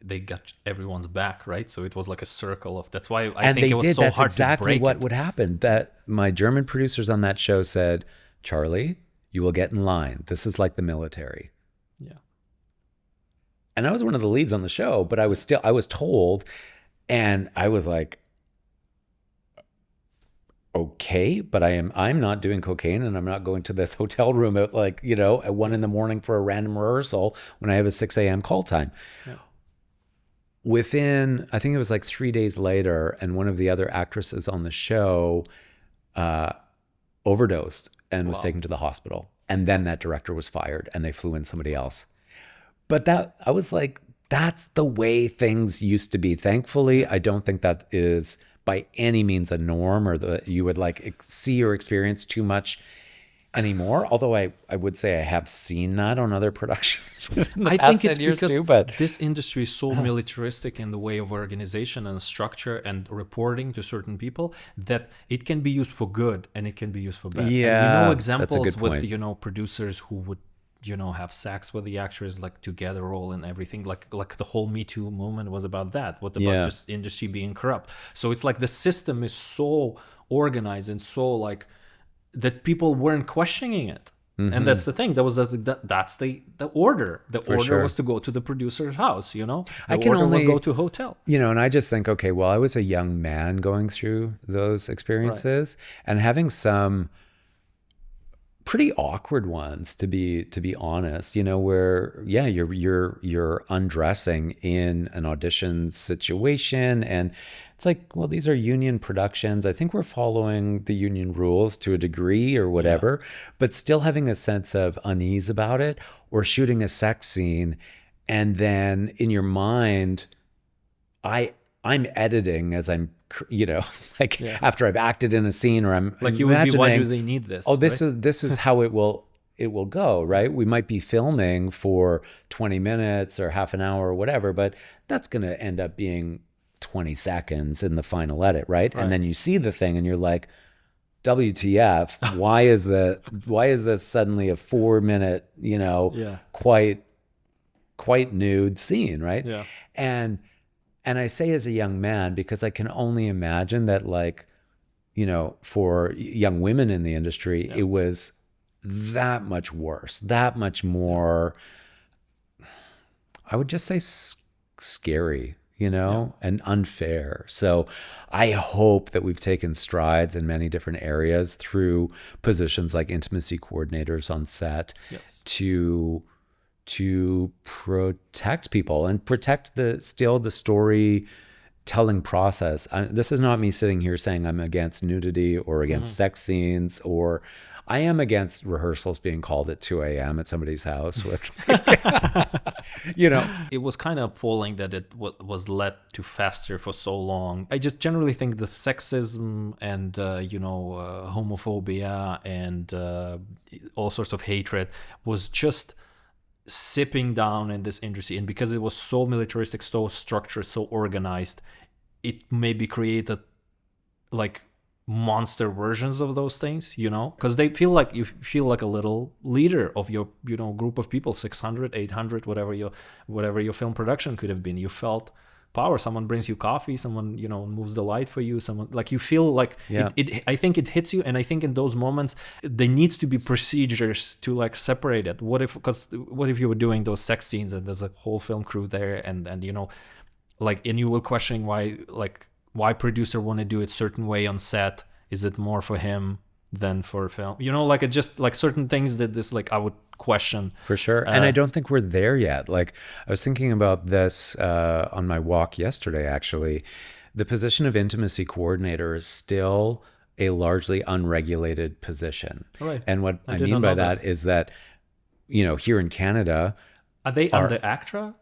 they got everyone's back, right? So it was like a circle of, that's why I think it was so That's hard to exactly break what it. would happen. That my German producers on that show said, Charlie, you will get in line. This is like the military. Yeah. And I was one of the leads on the show, but I was told, and I was like, okay, but I'm not doing cocaine, and I'm not going to this hotel room at at 1 a.m. for a random rehearsal when I have a 6 a.m. call time. Yeah. Within, I think it was like 3 days later, and one of the other actresses on the show overdosed and was taken to the hospital. And then that director was fired, and they flew in somebody else. But I was like, that's the way things used to be. Thankfully, I don't think that is by any means a norm, or that you would see or experience too much anymore. Although I would say I have seen that on other productions within the I past think it's 10 years because too, but this industry is so militaristic in the way of organization and structure and reporting to certain people that it can be used for good and it can be used for bad. Yeah, and examples that's a good point. with producers who would have sex with the actors to get a role in everything, like the whole Me Too movement was about that. What about just industry being corrupt? So it's like the system is so organized and so that people weren't questioning it. And that's the thing. That's the order. The order was to go to the producer's house. The order was go to a hotel. And I just think, okay, well, I was a young man going through those experiences, and having some pretty awkward ones, to be honest, where you're undressing in an audition situation, and it's like, well, these are union productions. I think we're following the union rules to a degree or whatever, but still having a sense of unease about it, or shooting a sex scene, and then in your mind, I'm editing as I'm after I've acted in a scene, or I'm you would be, why do they need this? Oh, this is how it will go, right? We might be filming for 20 minutes or half an hour or whatever, but that's going to end up being 20 seconds in the final edit, right? And then you see the thing and you're like, WTF, why is this suddenly a 4-minute, quite nude scene, right? Yeah. And I say as a young man, because I can only imagine that, for young women in the industry, it was that much worse, that much more, I would just say scary, and unfair. So I hope that we've taken strides in many different areas through positions like intimacy coordinators on set to protect people and protect the storytelling process. This is not me sitting here saying I'm against nudity or against sex scenes, or I am against rehearsals being called at 2 a.m. at somebody's house with, It was kind of appalling that it was led to fester for so long. I just generally think the sexism and, homophobia and all sorts of hatred was just sipping down in this industry, and because it was so militaristic, so structured, so organized, it maybe created monster versions of those things, because you feel like a little leader of your group of people, 600, 800, whatever your film production could have been. You felt power. Someone brings you coffee, someone moves the light for you, someone you feel it I think it hits you. And I think in those moments there needs to be procedures to separate it. What if you were doing those sex scenes and there's a whole film crew there, and and you were questioning why producer want to do it certain way on set? Is it more for him than for film? It just certain things that this I would question. For sure. And I don't think we're there yet. I was thinking about this on my walk yesterday, actually. The position of intimacy coordinator is still a largely unregulated position. Right. And what I mean by that is that, here in Canada... Are they under ACTRA?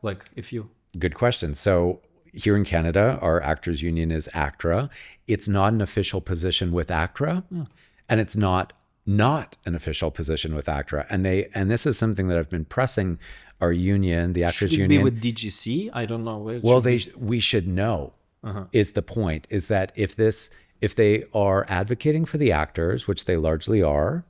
Good question. So here in Canada, our actors union is ACTRA. It's not an official position with ACTRA, and it's not not an official position with ACTRA. And this is something that I've been pressing our union, the actors Should it union. be with DGC? I don't know. Well, we should know, is the point, is that if they are advocating for the actors, which they largely are,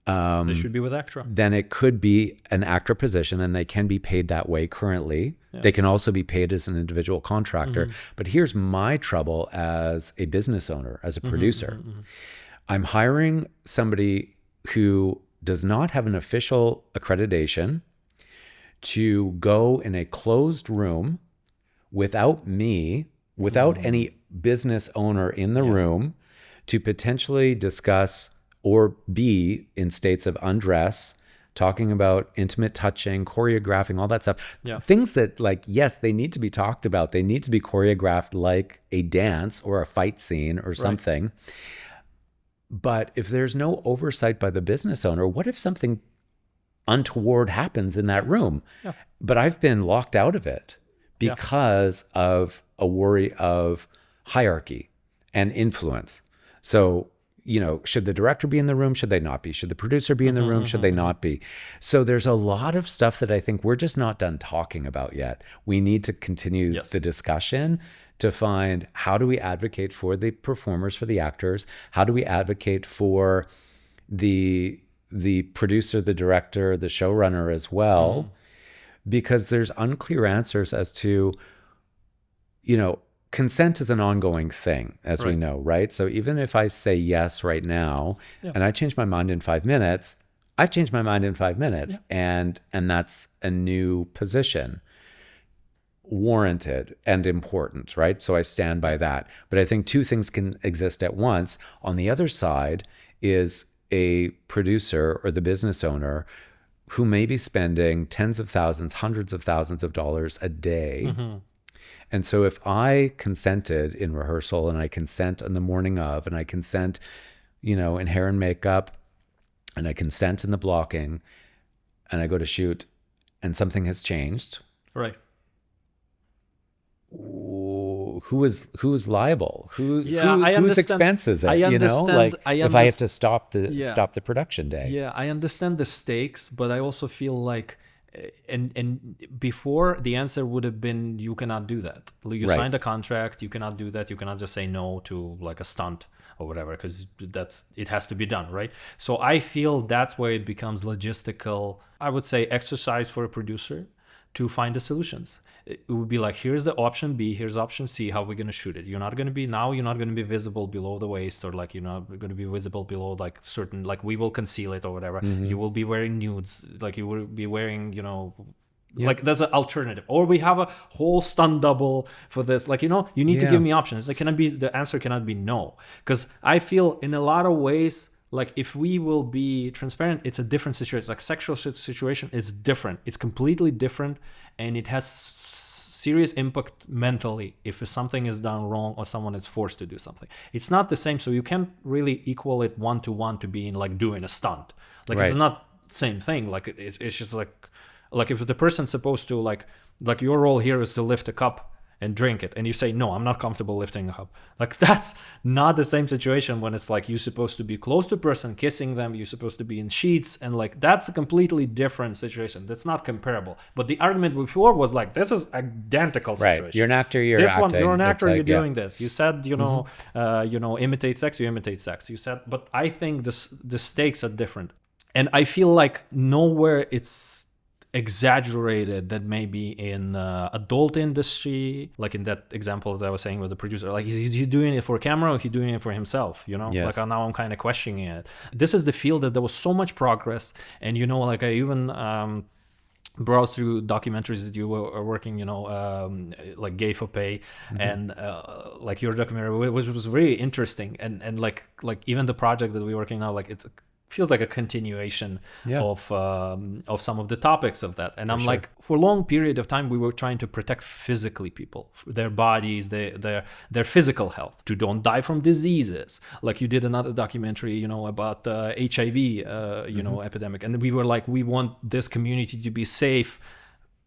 they should be with ACTRA. then it could be an ACTRA position, and they can be paid that way currently. Yeah. They can also be paid as an individual contractor. But here's my trouble as a business owner, as a producer. I'm hiring somebody who does not have an official accreditation to go in a closed room without me, without any business owner in the room, to potentially discuss or be in states of undress, talking about intimate touching, choreographing, all that stuff. Yeah. Things that, like, yes, they need to be talked about. They need to be choreographed like a dance or a fight scene or something. Right. But if there's no oversight by the business owner, what if something untoward happens in that room? Yeah. But I've been locked out of it because of a worry of hierarchy and influence. So, should the director be in the room? Should they not be? Should the producer be in the room? Should they not be? So there's a lot of stuff that I think we're just not done talking about yet. We need to continue the discussion to find, how do we advocate for the performers, for the actors? How do we advocate for the producer, the director, the showrunner as well? Because there's unclear answers as to, consent is an ongoing thing, as we know, right? So even if I say yes right now and I change my mind in 5 minutes, I've changed my mind in 5 minutes, and that's a new position, warranted and important, right? So I stand by that. But I think two things can exist at once. On the other side is a producer or the business owner who may be spending tens of thousands, hundreds of thousands of dollars a day. And so if I consented in rehearsal, and I consent on the morning of, and I consent, in hair and makeup, and I consent in the blocking, and I go to shoot and something has changed. Right. Who is liable? Whose expense is it? If I have to stop the production day. Yeah, I understand the stakes, but I also feel like, and before, the answer would have been, you cannot do that. You signed a contract, you cannot do that. You cannot just say no to like a stunt or whatever, because it has to be done, right? So I feel that's where it becomes logistical, I would say, exercise for a producer to find the solutions. It would be like, here's the option B, here's option C, how we're going to shoot it. You're not going to be visible below the waist, or like, you're not going to be visible below like certain, like we will conceal it or whatever. You will be wearing nudes, like you will be wearing, like there's an alternative. Or we have a whole stunt double for this. Like, you need to give me options. The answer cannot be no. Because I feel in a lot of ways, like if we will be transparent, it's a different situation. Like sexual situation is different. It's completely different, and it has serious impact mentally if something is done wrong or someone is forced to do something. It's not the same, so you can't really equal it 1-to-1 to being like doing a stunt. Like it's not the same thing. Like it's just like if the person's supposed to like your role here is to lift a cup and drink it, and you say, no, I'm not comfortable lifting a cup. Like that's not the same situation when it's like you're supposed to be close to a person, kissing them, you're supposed to be in sheets, and like that's a completely different situation. That's not comparable. But the argument before was like, this is identical situation. Right. You're an actor, you're acting. You're an actor, you're doing this. You said, imitate sex, you imitate sex. You said, but I think the stakes are different. And I feel like nowhere it's exaggerated that maybe in adult industry, like in that example that I was saying with the producer, like is he doing it for camera or is he doing it for himself? Like now I'm kind of questioning it. This is the field that there was so much progress, and like I even browsed through documentaries that you were working, like Gay for Pay, and like your documentary, which was very interesting, and like even the project that we're working now, like it's feels like a continuation of some of the topics of that. And I'm like, for a long period of time, we were trying to protect physically people, their bodies, their physical health, to don't die from diseases. Like you did another documentary, about HIV, epidemic. And we were like, we want this community to be safe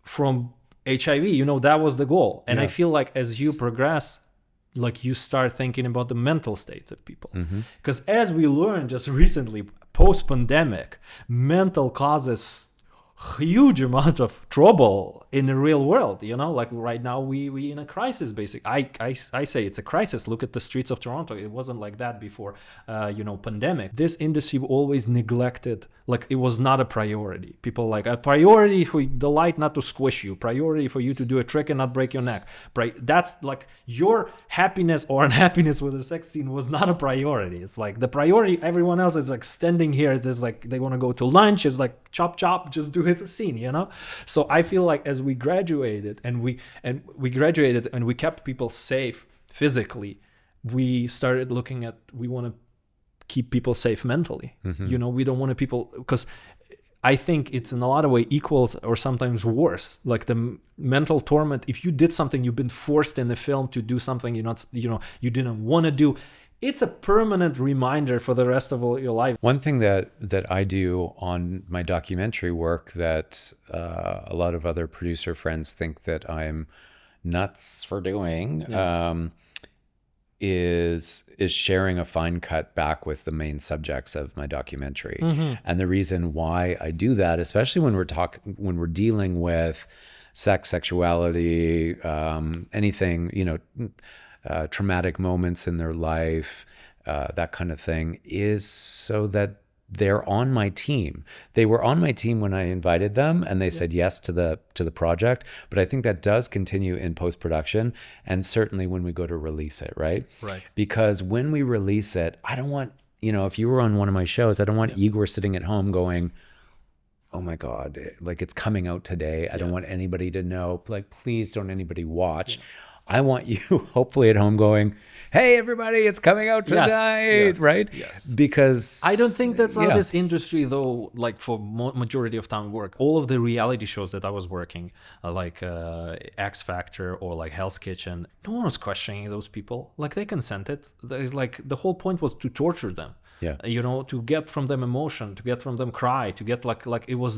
from HIV. That was the goal. And I feel like as you progress, like you start thinking about the mental states of people. Because as we learned just recently, post-pandemic, mental causes huge amount of trouble in the real world. Like right now we in a crisis. Basically, I say it's a crisis. Look at the streets of Toronto. It wasn't like that before pandemic. This industry always neglected, like it was not a priority. People like a priority for the light not to squish you, priority for you to do a trick and not break your neck. That's like your happiness or unhappiness with the sex scene was not a priority. It's like the priority, everyone else is like standing here. It's like they want to go to lunch. It's like chop just do the scene. So I feel like as we graduated and we kept people safe physically, we started looking at, we want to keep people safe mentally. We don't want people, because I think it's in a lot of way equals or sometimes worse, like the mental torment. If you did something, you've been forced in the film to do something you didn't want to do, it's a permanent reminder for the rest of your life. One thing that I do on my documentary work that a lot of other producer friends think that I'm nuts for doing is sharing a fine cut back with the main subjects of my documentary. And the reason why I do that, especially when we're dealing with sex, sexuality, anything, traumatic moments in their life, that kind of thing, is so that they're on my team. They were on my team when I invited them and they said yes to the project, but I think that does continue in post-production and certainly when we go to release it, right? Right. Because when we release it, I don't want, if you were on one of my shows, I don't want Igor sitting at home going, oh my God, like it's coming out today. I don't want anybody to know, like, please don't anybody watch. I want you hopefully at home going, hey, everybody, it's coming out tonight, right? Yes. Because I don't think that's how this industry, though, like for majority of time work. All of the reality shows that I was working, like X Factor or like Hell's Kitchen, no one was questioning those people. Like they consented. It's like the whole point was to torture them. Yeah. To get from them emotion, to get from them cry, to get like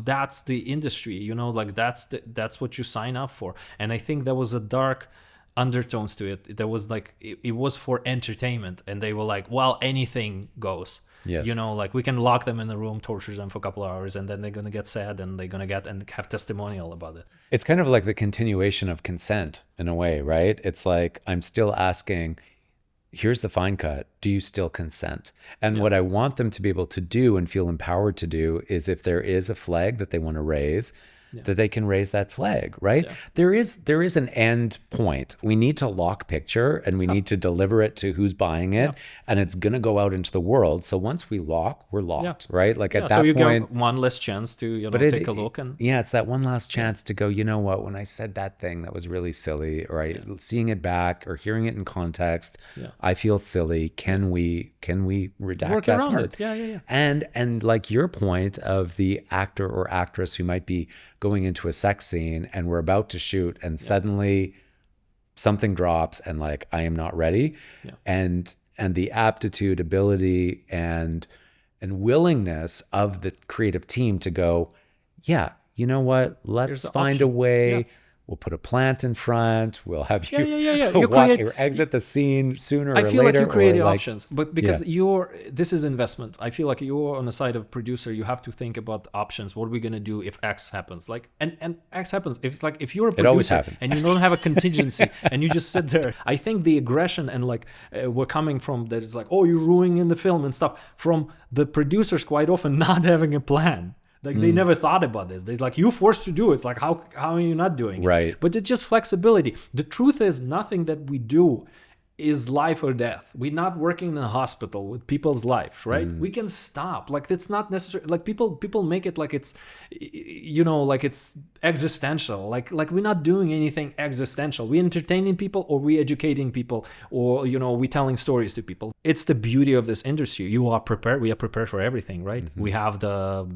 that's the industry, like that's what you sign up for. And I think there was a dark undertones to it. There was like it was for entertainment, and they were like, well, anything goes. Yes. Like we can lock them in the room, torture them for a couple of hours, and then they're gonna get sad and they're gonna get and have testimonial about it. It's kind of like the continuation of consent in a way, right? It's like I'm still asking, here's the fine cut. Do you still consent? And what I want them to be able to do and feel empowered to do is if there is a flag that they want to raise, that they can raise that flag, right? Yeah. There is an end point. We need to lock picture and we need to deliver it to who's buying it, and it's gonna go out into the world. So once we lock, we're locked, right? Like at that so you point, get one less chance to take a look and it's that one last chance to go, you know what? When I said that thing that was really silly, or seeing it back or hearing it in context, I feel silly. Can we redact work that around part? it? Yeah. And like your point of the actor or actress who might be going into a sex scene and we're about to shoot and suddenly something drops and like I am not ready, and the aptitude, ability and willingness of the creative team to go, you know what, let's find a way. We'll put a plant in front. We'll have you, walk or exit the scene sooner or later. I feel like you create the options, but because this is investment. I feel like you're on the side of producer. You have to think about options. What are we gonna do if X happens? Like, and X happens. If it's like if you're a producer and you don't have a contingency and you just sit there. I think the aggression and like we're coming from that is like, oh, you're ruining the film and stuff from the producers quite often not having a plan. Like they never thought about this. They're like, you're forced to do it. It's like, how are you not doing it? Right. But it's just flexibility. The truth is nothing that we do is life or death. We're not working in a hospital with people's lives, right? We can stop. Like it's not necessary. Like people make it like it's, like it's existential. Like we're not doing anything existential. We're entertaining people or we're educating people or, we're telling stories to people. It's the beauty of this industry. You are prepared. We are prepared for everything, right? We have the,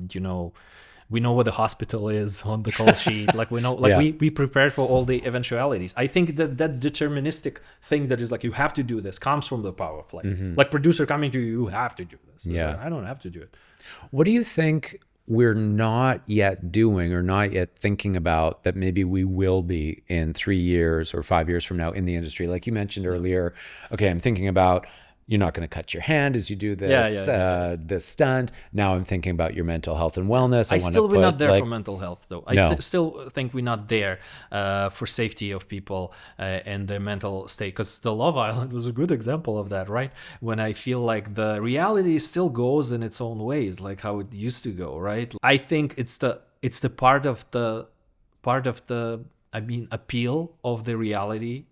we know what the hospital is on the call sheet. Like we know, we prepared for all the eventualities. I think that deterministic thing that is like, you have to do this comes from the power play. Like producer coming to you, you have to do this. Like, I don't have to do it. What do you think we're not yet doing or not yet thinking about that maybe we will be in 3 years or 5 years from now in the industry. Like you mentioned earlier, okay, I'm thinking about you're not going to cut your hand as you do this this stunt. Now I'm thinking about your mental health and wellness. We're not there for mental health, though. No. I still think we're not there for safety of people and their mental state. Because the Love Island was a good example of that, right? When I feel like the reality still goes in its own ways, like how it used to go, right? I think it's the part of the appeal of the reality,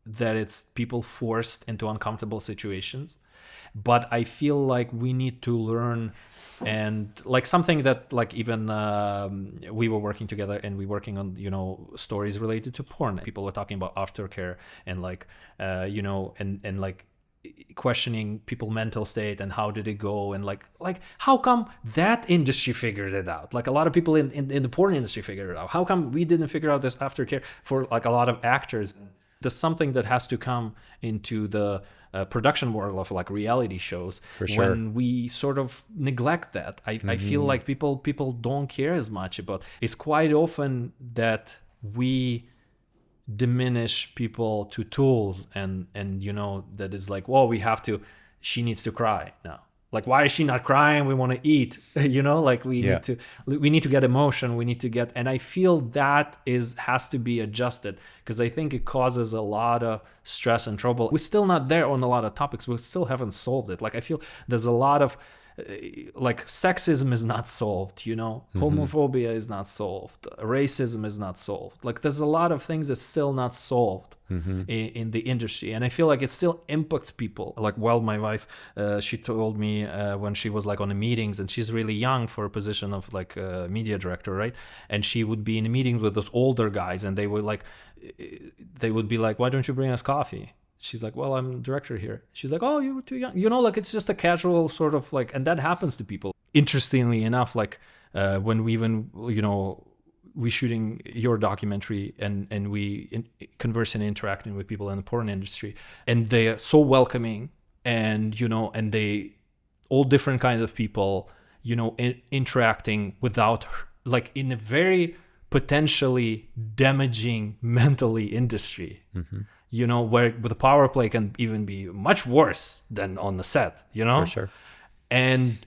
that it's people forced into uncomfortable situations. But I feel like we need to learn, and like something that like even we were working together and we working on, you know, stories related to porn. People were talking about aftercare and like you know, and like questioning people's mental state and how did it go, and like how come that industry figured it out? Like a lot of people in the porn industry figured it out. How come we didn't figure out this aftercare for like a lot of actors? There's something that has to come into the production world of like reality shows. For sure. When we sort of neglect that. I feel like people don't care as much about. It's quite often that we diminish people to tools, and you know, that is like, well, she needs to cry now. Like, why is she not crying? We want to eat, you know, like we need to get emotion. We need to get, and I feel that has to be adjusted, because I think it causes a lot of stress and trouble. We're still not there on a lot of topics. We still haven't solved it. Like, I feel there's a lot of, like, sexism is not solved, you know, homophobia is not solved, racism is not solved. Like, there's a lot of things that's still not solved in the industry, and I feel like it still impacts people. Like, well, my wife, she told me when she was like on the meetings, and she's really young for a position of like media director, right? And she would be in a meeting with those older guys, and they would be like, why don't you bring us coffee? She's like, well, I'm director here. She's like, oh, you were too young. You know, like, it's just a casual sort of like, and that happens to people. Interestingly enough, like when we even, you know, we shooting your documentary and we conversing and interacting with people in the porn industry, and they are so welcoming, and, you know, and they all different kinds of people, you know, interacting without, like, in a very potentially damaging mentally industry. You know, where the power play can even be much worse than on the set, you know? For sure. And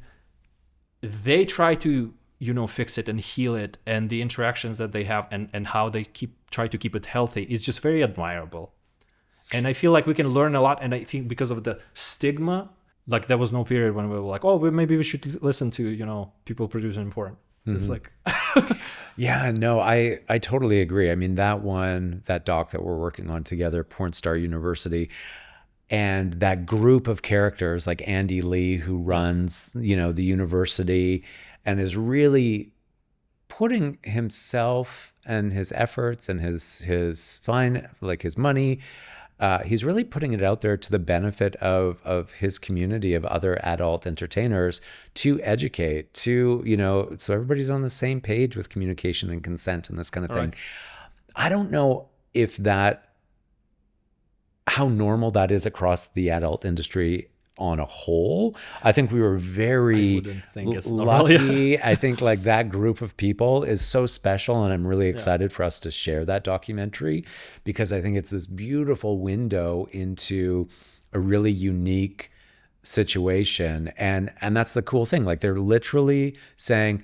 they try to, you know, fix it and heal it, and the interactions that they have and how they try to keep it healthy is just very admirable. And I feel like we can learn a lot, and I think because of the stigma, like, there was no period when we were like, oh, maybe we should listen to, you know, people producing porn. It's like... Yeah, no, I totally agree. I mean, that doc that we're working on together, Porn Star University, and that group of characters like Andy Lee, who runs, you know, the university and is really putting himself and his efforts and his money, he's really putting it out there to the benefit of his community of other adult entertainers, to educate, to, you know, so everybody's on the same page with communication and consent and this kind of thing. I don't know how normal that is across the adult industry on a whole. I think we were very lucky. I think like that group of people is so special, and I'm really excited for us to share that documentary, because I think it's this beautiful window into a really unique situation. And that's the cool thing. Like, they're literally saying,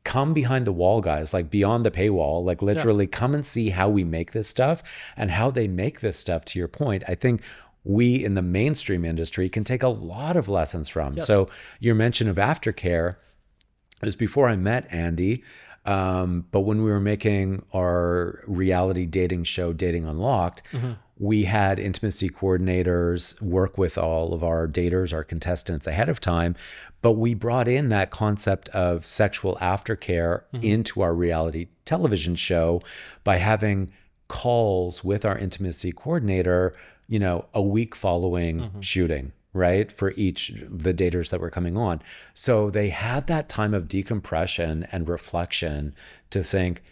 come behind the wall, guys, like beyond the paywall, like literally come and see how we make this stuff, and how they make this stuff, to your point. I think we in the mainstream industry can take a lot of lessons from. Yes. So your mention of aftercare is before I met Andy, but when we were making our reality dating show, Dating Unlocked, we had intimacy coordinators work with all of our daters, our contestants ahead of time, but we brought in that concept of sexual aftercare into our reality television show by having calls with our intimacy coordinator, you know, a week following shooting, right? For each the daters that were coming on. So they had that time of decompression and reflection to think,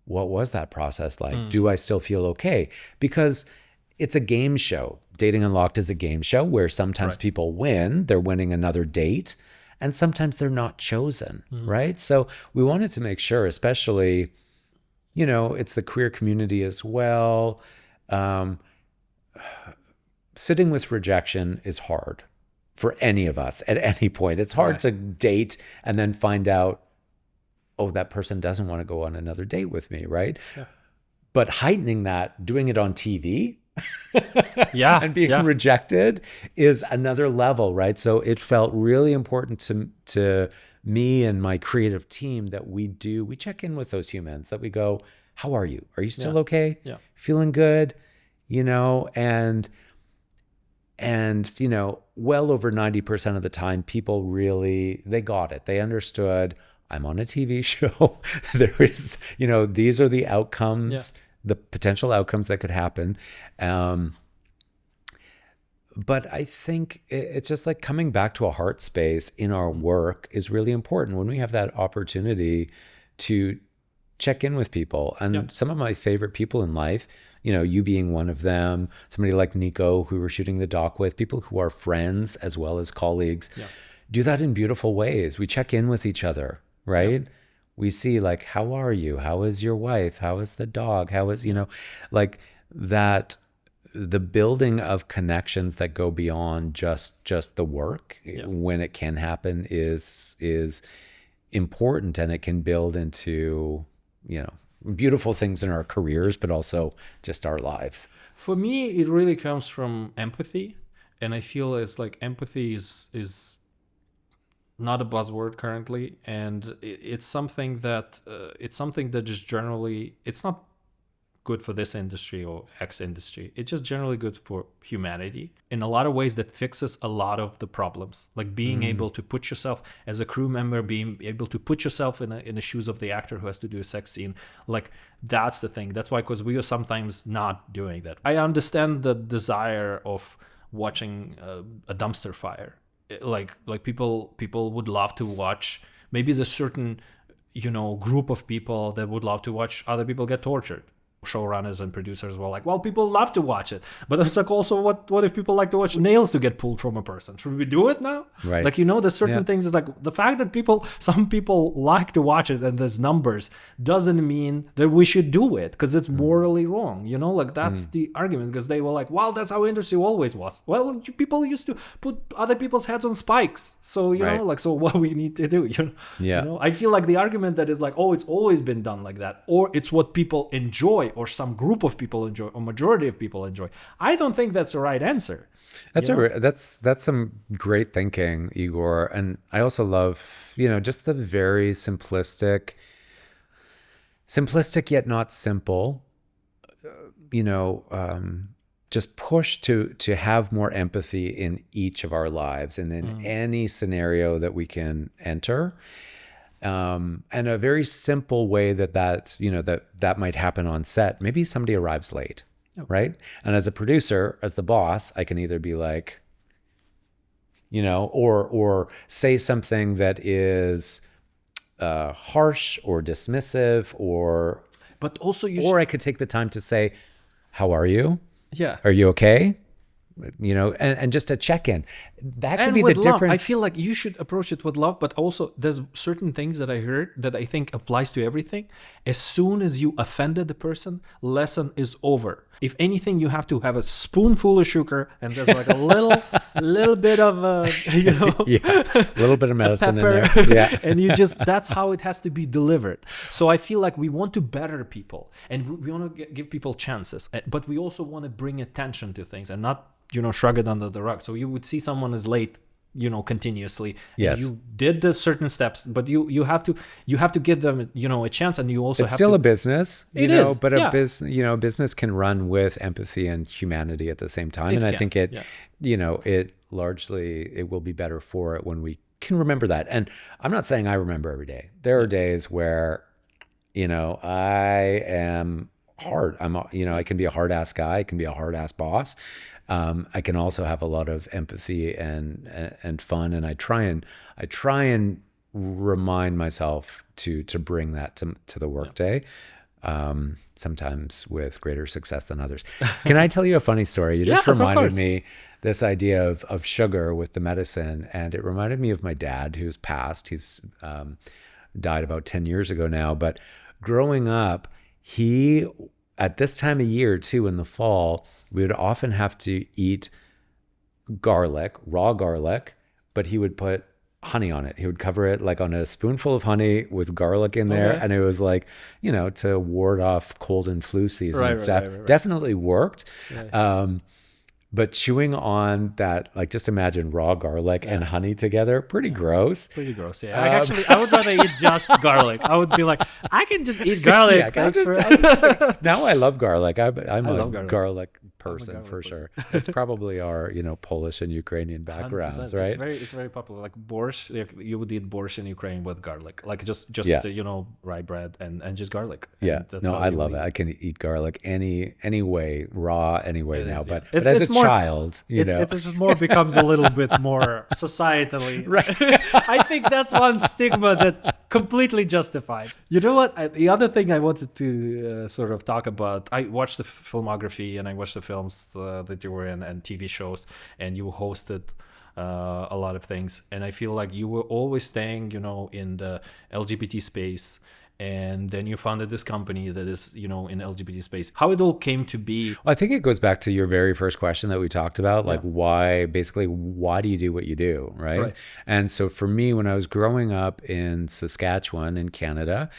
what was that process like? Do I still feel okay? Because it's a game show. Dating Unlocked is a game show where sometimes people win, they're winning another date, and sometimes they're not chosen, right? So we wanted to make sure, especially, it's the queer community as well. Sitting with rejection is hard for any of us at any point. It's hard to date and then find out, oh, that person doesn't want to go on another date with me, right? Yeah. But heightening that, doing it on TV and being rejected is another level, right? So it felt really important to me and my creative team that we check in with those humans, that we go, how are you? Are you still okay? Yeah. Feeling good? And well over 90% of the time, people really, they got it. They understood, I'm on a TV show. There is, these are the outcomes, the potential outcomes that could happen. But I think it's just like coming back to a heart space in our work is really important when we have that opportunity to check in with people. And some of my favorite people in life, you being one of them, somebody like Nico, who we're shooting the doc with, people who are friends as well as colleagues, do that in beautiful ways. We check in with each other, right? We see like, how are you? How is your wife? How is the dog? How is, like that, the building of connections that go beyond just the work when it can happen is important, and it can build into, beautiful things in our careers, but also just our lives. For me, it really comes from empathy. And I feel it's like empathy is not a buzzword currently. And it's something that just generally, it's not good for this industry or X industry. It's just generally good for humanity in a lot of ways that fixes a lot of the problems. Like being able to put yourself as a crew member, being able to put yourself in the shoes of the actor who has to do a sex scene. Like that's the thing. That's why, because we are sometimes not doing that. I understand the desire of watching a dumpster fire. Like people would love to watch. Maybe there's a certain group of people that would love to watch other people get tortured. Showrunners and producers were like, well, people love to watch it, but it's like, also what if people like to watch nails to get pulled from a person? Should we do it now? Right. Like, there's certain things. It's like the fact that some people like to watch it and there's numbers doesn't mean that we should do it, because it's morally wrong. Like that's the argument, because they were like, well, that's how industry always was. Well, people used to put other people's heads on spikes, so so what we need to do, I feel like the argument that is like, oh, it's always been done like that, or it's what people enjoy, or some group of people enjoy, or majority of people enjoy. I don't think that's the right answer. That's some great thinking, Igor. And I also love, just the very simplistic yet not simple, just push to have more empathy in each of our lives and in any scenario that we can enter. And a very simple way that might happen on set. Maybe somebody arrives late, right? And as a producer, as the boss, I can either be like, or say something that is harsh or dismissive, but also I could take the time to say, how are you? Yeah. Are you okay? And just a check-in. That could be the difference. I feel like you should approach it with love, but also there's certain things that I heard that I think applies to everything. As soon as you offended the person, lesson is over. If anything, you have to have a spoonful of sugar, and there's like a little bit of, a little bit of medicine in there. Yeah. And that's how it has to be delivered. So I feel like we want to better people, and we want to give people chances, but we also want to bring attention to things and not, shrug it under the rug. So you would see someone is late, continuously. Yes. And you did the certain steps, but you have to give them, a chance, and you also it's still a business, but a business can run with empathy and humanity at the same time. I think it largely, it will be better for it when we can remember that. And I'm not saying I remember every day. There are days where, I am hard. I can be a hard ass guy. I can be a hard ass boss. I can also have a lot of empathy and fun, and I try and remind myself to bring that to the workday. sometimes with greater success than others. Can I tell you a funny story? You just Yes, of reminded course. me this idea of sugar with the medicine, and it reminded me of my dad, who's passed. He's died about 10 years ago now, but growing up, he, at this time of year too, in the fall, we would often have to eat garlic, raw garlic, but he would put honey on it. He would cover it like on a spoonful of honey with garlic in there. Okay. And it was like, to ward off cold and flu season Right, and right, stuff. right, right, right. Definitely worked. Yeah. But chewing on that, like just imagine raw garlic and honey together, pretty gross. Pretty gross, yeah. Like actually, I would rather eat just garlic. I would be like, I can just eat garlic. Yeah, Thanks for now I love garlic. I'm a love garlic. garlic person garlic for person. sure. It's probably our, Polish and Ukrainian 100%. backgrounds, right? It's very popular. Like borscht, like you would eat borscht in Ukraine with garlic, like just Yeah. rye bread and just garlic. Yeah, And that's no, all I you love would it. eat. I can eat garlic any way, raw any way It now. is, yeah. But as It's a more- child, It's just more becomes a little bit more societally. Right. I think that's one stigma that completely justified. You know what? The other thing I wanted to sort of talk about, I watched the filmography and I watched the films that you were in and TV shows, and you hosted a lot of things. And I feel like you were always staying, in the LGBT space. And then you founded this company that is, in LGBT space. How it all came to be. I think it goes back to your very first question that we talked about, like why do you do what you do, right? And so for me, when I was growing up in Saskatchewan in Canada,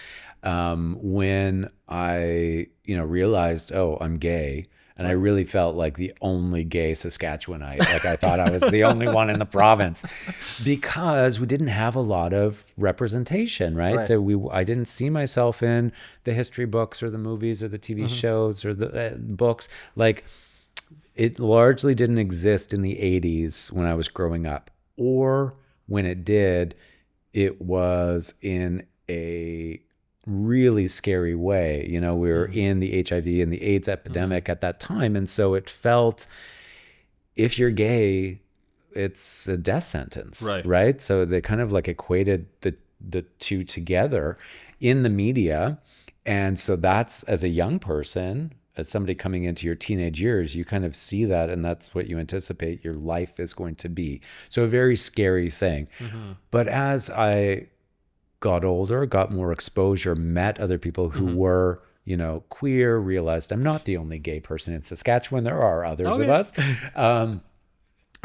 when I, realized, oh, I'm gay, and I really felt like the only gay Saskatchewanite. Like I thought I was the only one in the province because we didn't have a lot of representation, right? That I didn't see myself in the history books or the movies or the TV shows or the books. Like it largely didn't exist in the 80s when I was growing up, or when it did, it was in a really scary way. We were in the HIV and the AIDS epidemic at that time. And so it felt, if you're gay, it's a death sentence, right? So they kind of like equated the two together in the media. And so that's, as a young person, as somebody coming into your teenage years, you kind of see that, and that's what you anticipate your life is going to be. So a very scary thing. But as I got older, got more exposure, met other people who were, queer, realized I'm not the only gay person in Saskatchewan. There are others of us.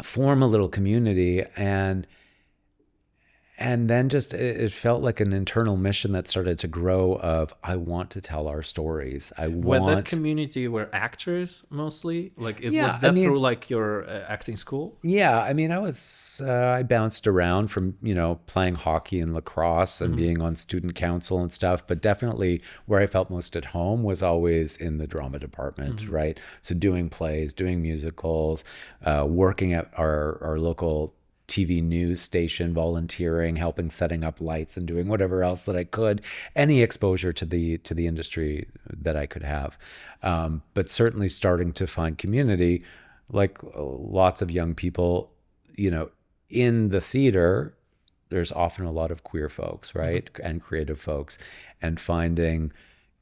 Form a little community, and then just it felt like an internal mission that started to grow of, I want to tell our stories. When that community were actors mostly, like was that through like your acting school? Yeah, I mean, I bounced around from, playing hockey and lacrosse and being on student council and stuff, but definitely where I felt most at home was always in the drama department, right? So doing plays, doing musicals, working at our local TV news station, volunteering, helping setting up lights and doing whatever else that I could, any exposure to the industry that I could have. But certainly starting to find community, like lots of young people, in the theater, there's often a lot of queer folks, right? And creative folks, and finding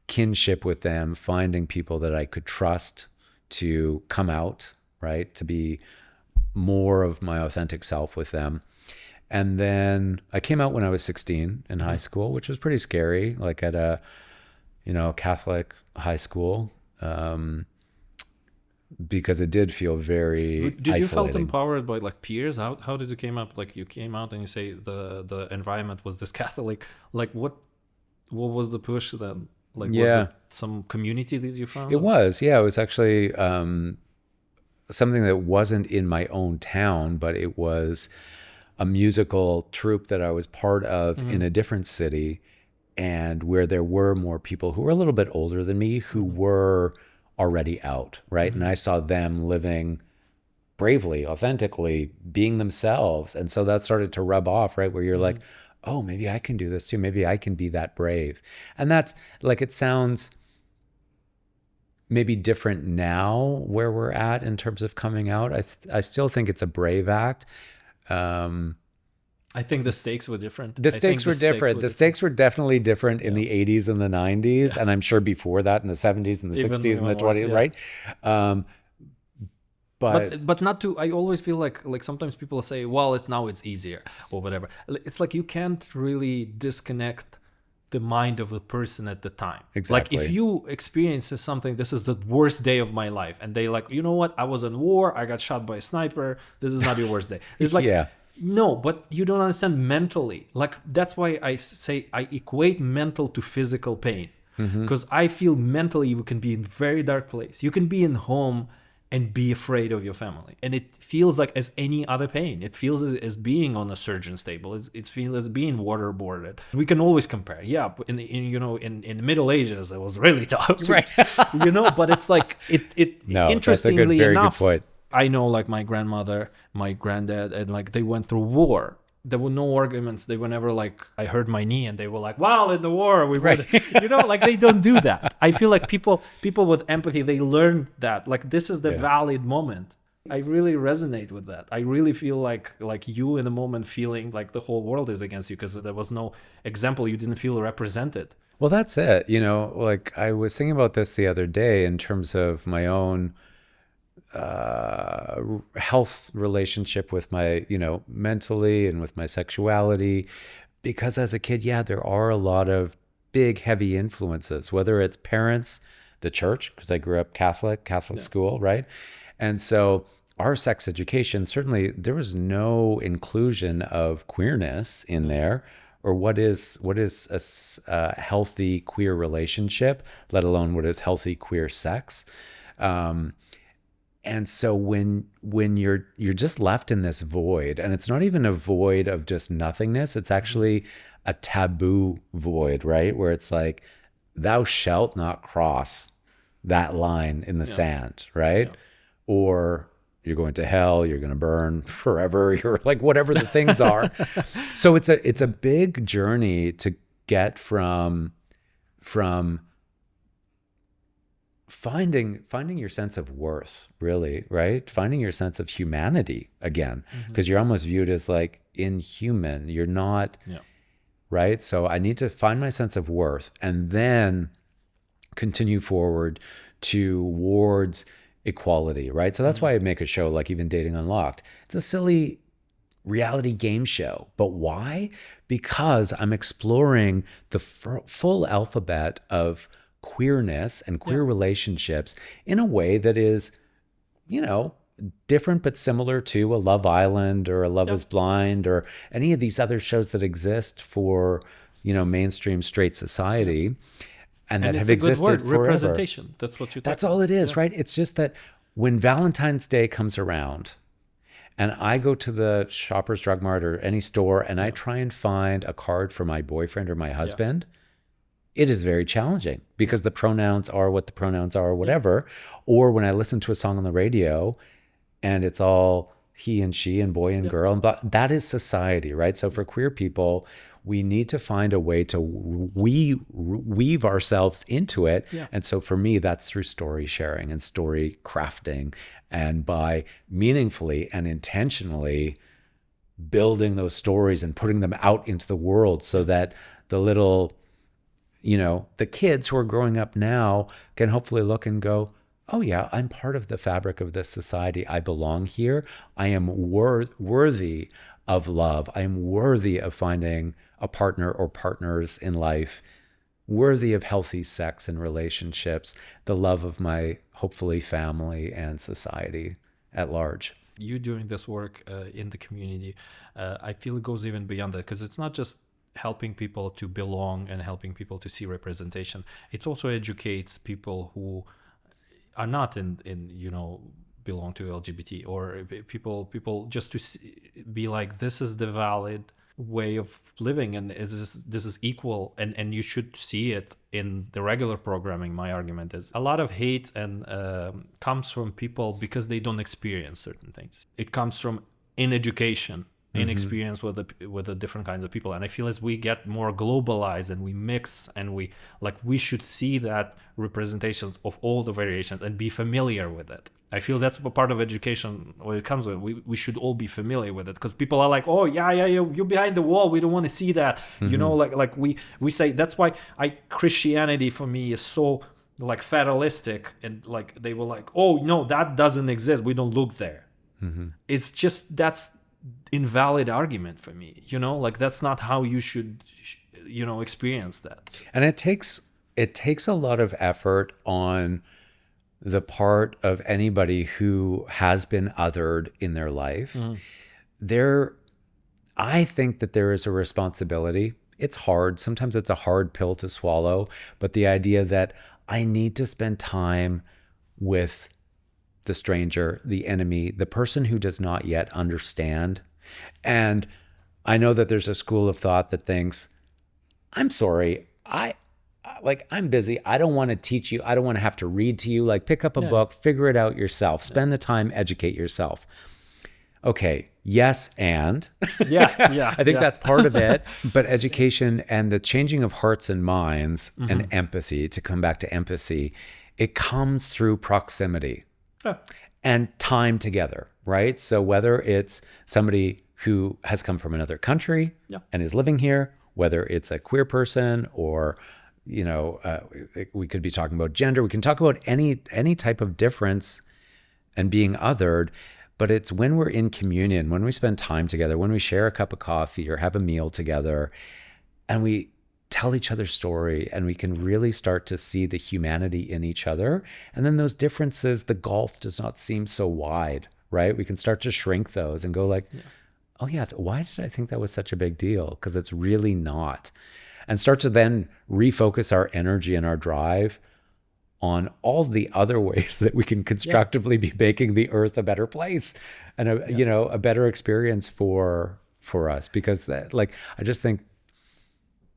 kinship with them, finding people that I could trust to come out, right? To be more of my authentic self with them. And then I came out when I was 16 in high school, which was pretty scary, like at a, Catholic high school, because it did feel very Did you felt isolating. empowered by like peers? How did you came up? Like you came out and you say the environment was this Catholic. Like what was the push then? Like was it some community that you found? It was, yeah. It was actually something that wasn't in my own town, but it was a musical troupe that I was part of in a different city, and where there were more people who were a little bit older than me who were already out, right? And I saw them living bravely, authentically, being themselves. And so that started to rub off, right? Where you're like, oh, maybe I can do this too. Maybe I can be that brave. And that's like, it sounds maybe different now where we're at in terms of coming out. I still think it's a brave act. I think the stakes were different. The stakes were different. The stakes were definitely different in the 80s and the 90s, and I'm sure before that in the 70s and the 60s and the 20s, right? But not to. I always feel like sometimes people say, well, it's easier or whatever. It's like you can't really disconnect the mind of a person at the time. Exactly. Like if you experience something, this is the worst day of my life, and they like, you know what? I was in war. I got shot by a sniper. This is not your worst day. It's like, no, but you don't understand mentally. Like that's why I say I equate mental to physical pain, because I feel mentally you can be in a very dark place. You can be in home and be afraid of your family, and it feels like as any other pain. It feels as being on a surgeon's table. It feels as being waterboarded. We can always compare. Yeah, in the Middle Ages it was really tough, right? But it's like it. No, interestingly that's a very enough, good point. I know like my grandmother, my granddad, and like they went through war. There were no arguments. They were never like, I hurt my knee, and they were like, well, in the war we would, like they don't do that. I feel like people with empathy, they learn that like this is the valid moment. I really resonate with that. I really feel like you in the moment feeling like the whole world is against you because there was no example. You didn't feel represented. Well, that's it. Like I was thinking about this the other day in terms of my own health relationship with my, mentally and with my sexuality, because as a kid, there are a lot of big, heavy influences, whether it's parents, the church, because I grew up Catholic school, right? And so our sex education, certainly there was no inclusion of queerness in there, or what is a healthy queer relationship, let alone what is healthy queer sex. And so when you're just left in this void, and it's not even a void of just nothingness, it's actually a taboo void, right? Where it's like, thou shalt not cross that line in the sand, right? Yeah. Or you're going to hell, you're going to burn forever, you're like whatever the things are. So it's a big journey to get from finding your sense of worth, really, right? Finding your sense of humanity again, because you're almost viewed as like inhuman. You're not, right? So I need to find my sense of worth and then continue forward towards equality, right? So that's why I make a show like even Dating Unlocked. It's a silly reality game show, but why? Because I'm exploring the full alphabet of queerness and queer relationships in a way that is, different but similar to a Love Island or a Love is Blind or any of these other shows that exist for, mainstream straight society and that have existed forever. Representation. That's what you're talking That's all it is, right? It's just that when Valentine's Day comes around and I go to the Shoppers Drug Mart or any store and I try and find a card for my boyfriend or my husband, it is very challenging because the pronouns are what the pronouns are or whatever. Or when I listen to a song on the radio and it's all he and she and boy and girl, and that is society, right? So for queer people, we need to find a way to weave ourselves into it. Yeah. And so for me, that's through story sharing and story crafting, and by meaningfully and intentionally building those stories and putting them out into the world so that the little, the kids who are growing up now can hopefully look and go, oh yeah, I'm part of the fabric of this society. I belong here. I am worthy of love. I am worthy of finding a partner or partners in life, worthy of healthy sex and relationships, the love of my, hopefully, family and society at large. You doing this work in the community, I feel it goes even beyond that, because it's not just helping people to belong and helping people to see representation. It also educates people who are not belong to LGBT, or people just to be like, this is the valid way of living, and this is equal, and you should see it in the regular programming. My argument is a lot of hate and comes from people because they don't experience certain things. It comes from ineducation inexperience with the different kinds of people. And I feel as we get more globalized and we mix and we should see that representations of all the variations and be familiar with it. I feel that's a part of education when it comes with it. We should all be familiar with it, because people are like, oh yeah, you're behind the wall, we don't want to see that. You know, like we say, that's why Christianity for me is so like fatalistic, and like they were like, oh no, that doesn't exist, we don't look there. It's just, that's invalid argument for me, you know, like that's not how you should, you know, experience that. And it takes a lot of effort on the part of anybody who has been othered in their life. I think that there is a responsibility. It's hard. Sometimes it's a hard pill to swallow, but the idea that I need to spend time with the stranger, the enemy, the person who does not yet understand. And I know that there's a school of thought that thinks, I'm sorry, I'm busy. I don't want to teach you. I don't want to have to read to you. Like, pick up a book, figure it out yourself, spend the time, educate yourself. Okay. Yes. And I think that's part of it, but education and the changing of hearts and minds and empathy, to come back to empathy, it comes through proximity and time together, right? So whether it's somebody who has come from another country and is living here, whether it's a queer person, or, you know, we could be talking about gender. We can talk about any type of difference and being othered, but it's when we're in communion, when we spend time together, when we share a cup of coffee or have a meal together, and we tell each other's story, and we can really start to see the humanity in each other. And then those differences, the gulf does not seem so wide, right? We can start to shrink those and go like, oh yeah, why did I think that was such a big deal? Because it's really not. And start to then refocus our energy and our drive on all the other ways that we can constructively be making the earth a better place and a better experience for us. Because that, like, I just think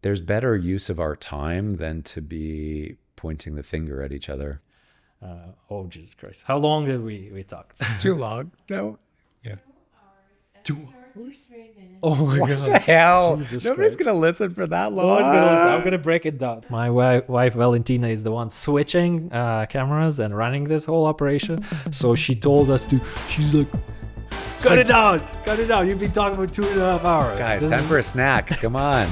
there's better use of our time than to be pointing the finger at each other. Oh, Jesus Christ. How long did we talk? Too long. No. Yeah. 2 hours. Oh my What God. the hell? Jesus Nobody's Christ. going to listen for that long. No one's gonna listen. I'm gonna break it down. My wife Valentina is the one switching cameras and running this whole operation. So she told us to. She's like, cut it out. You've been talking for 2.5 hours. Guys, time for a snack. Come on.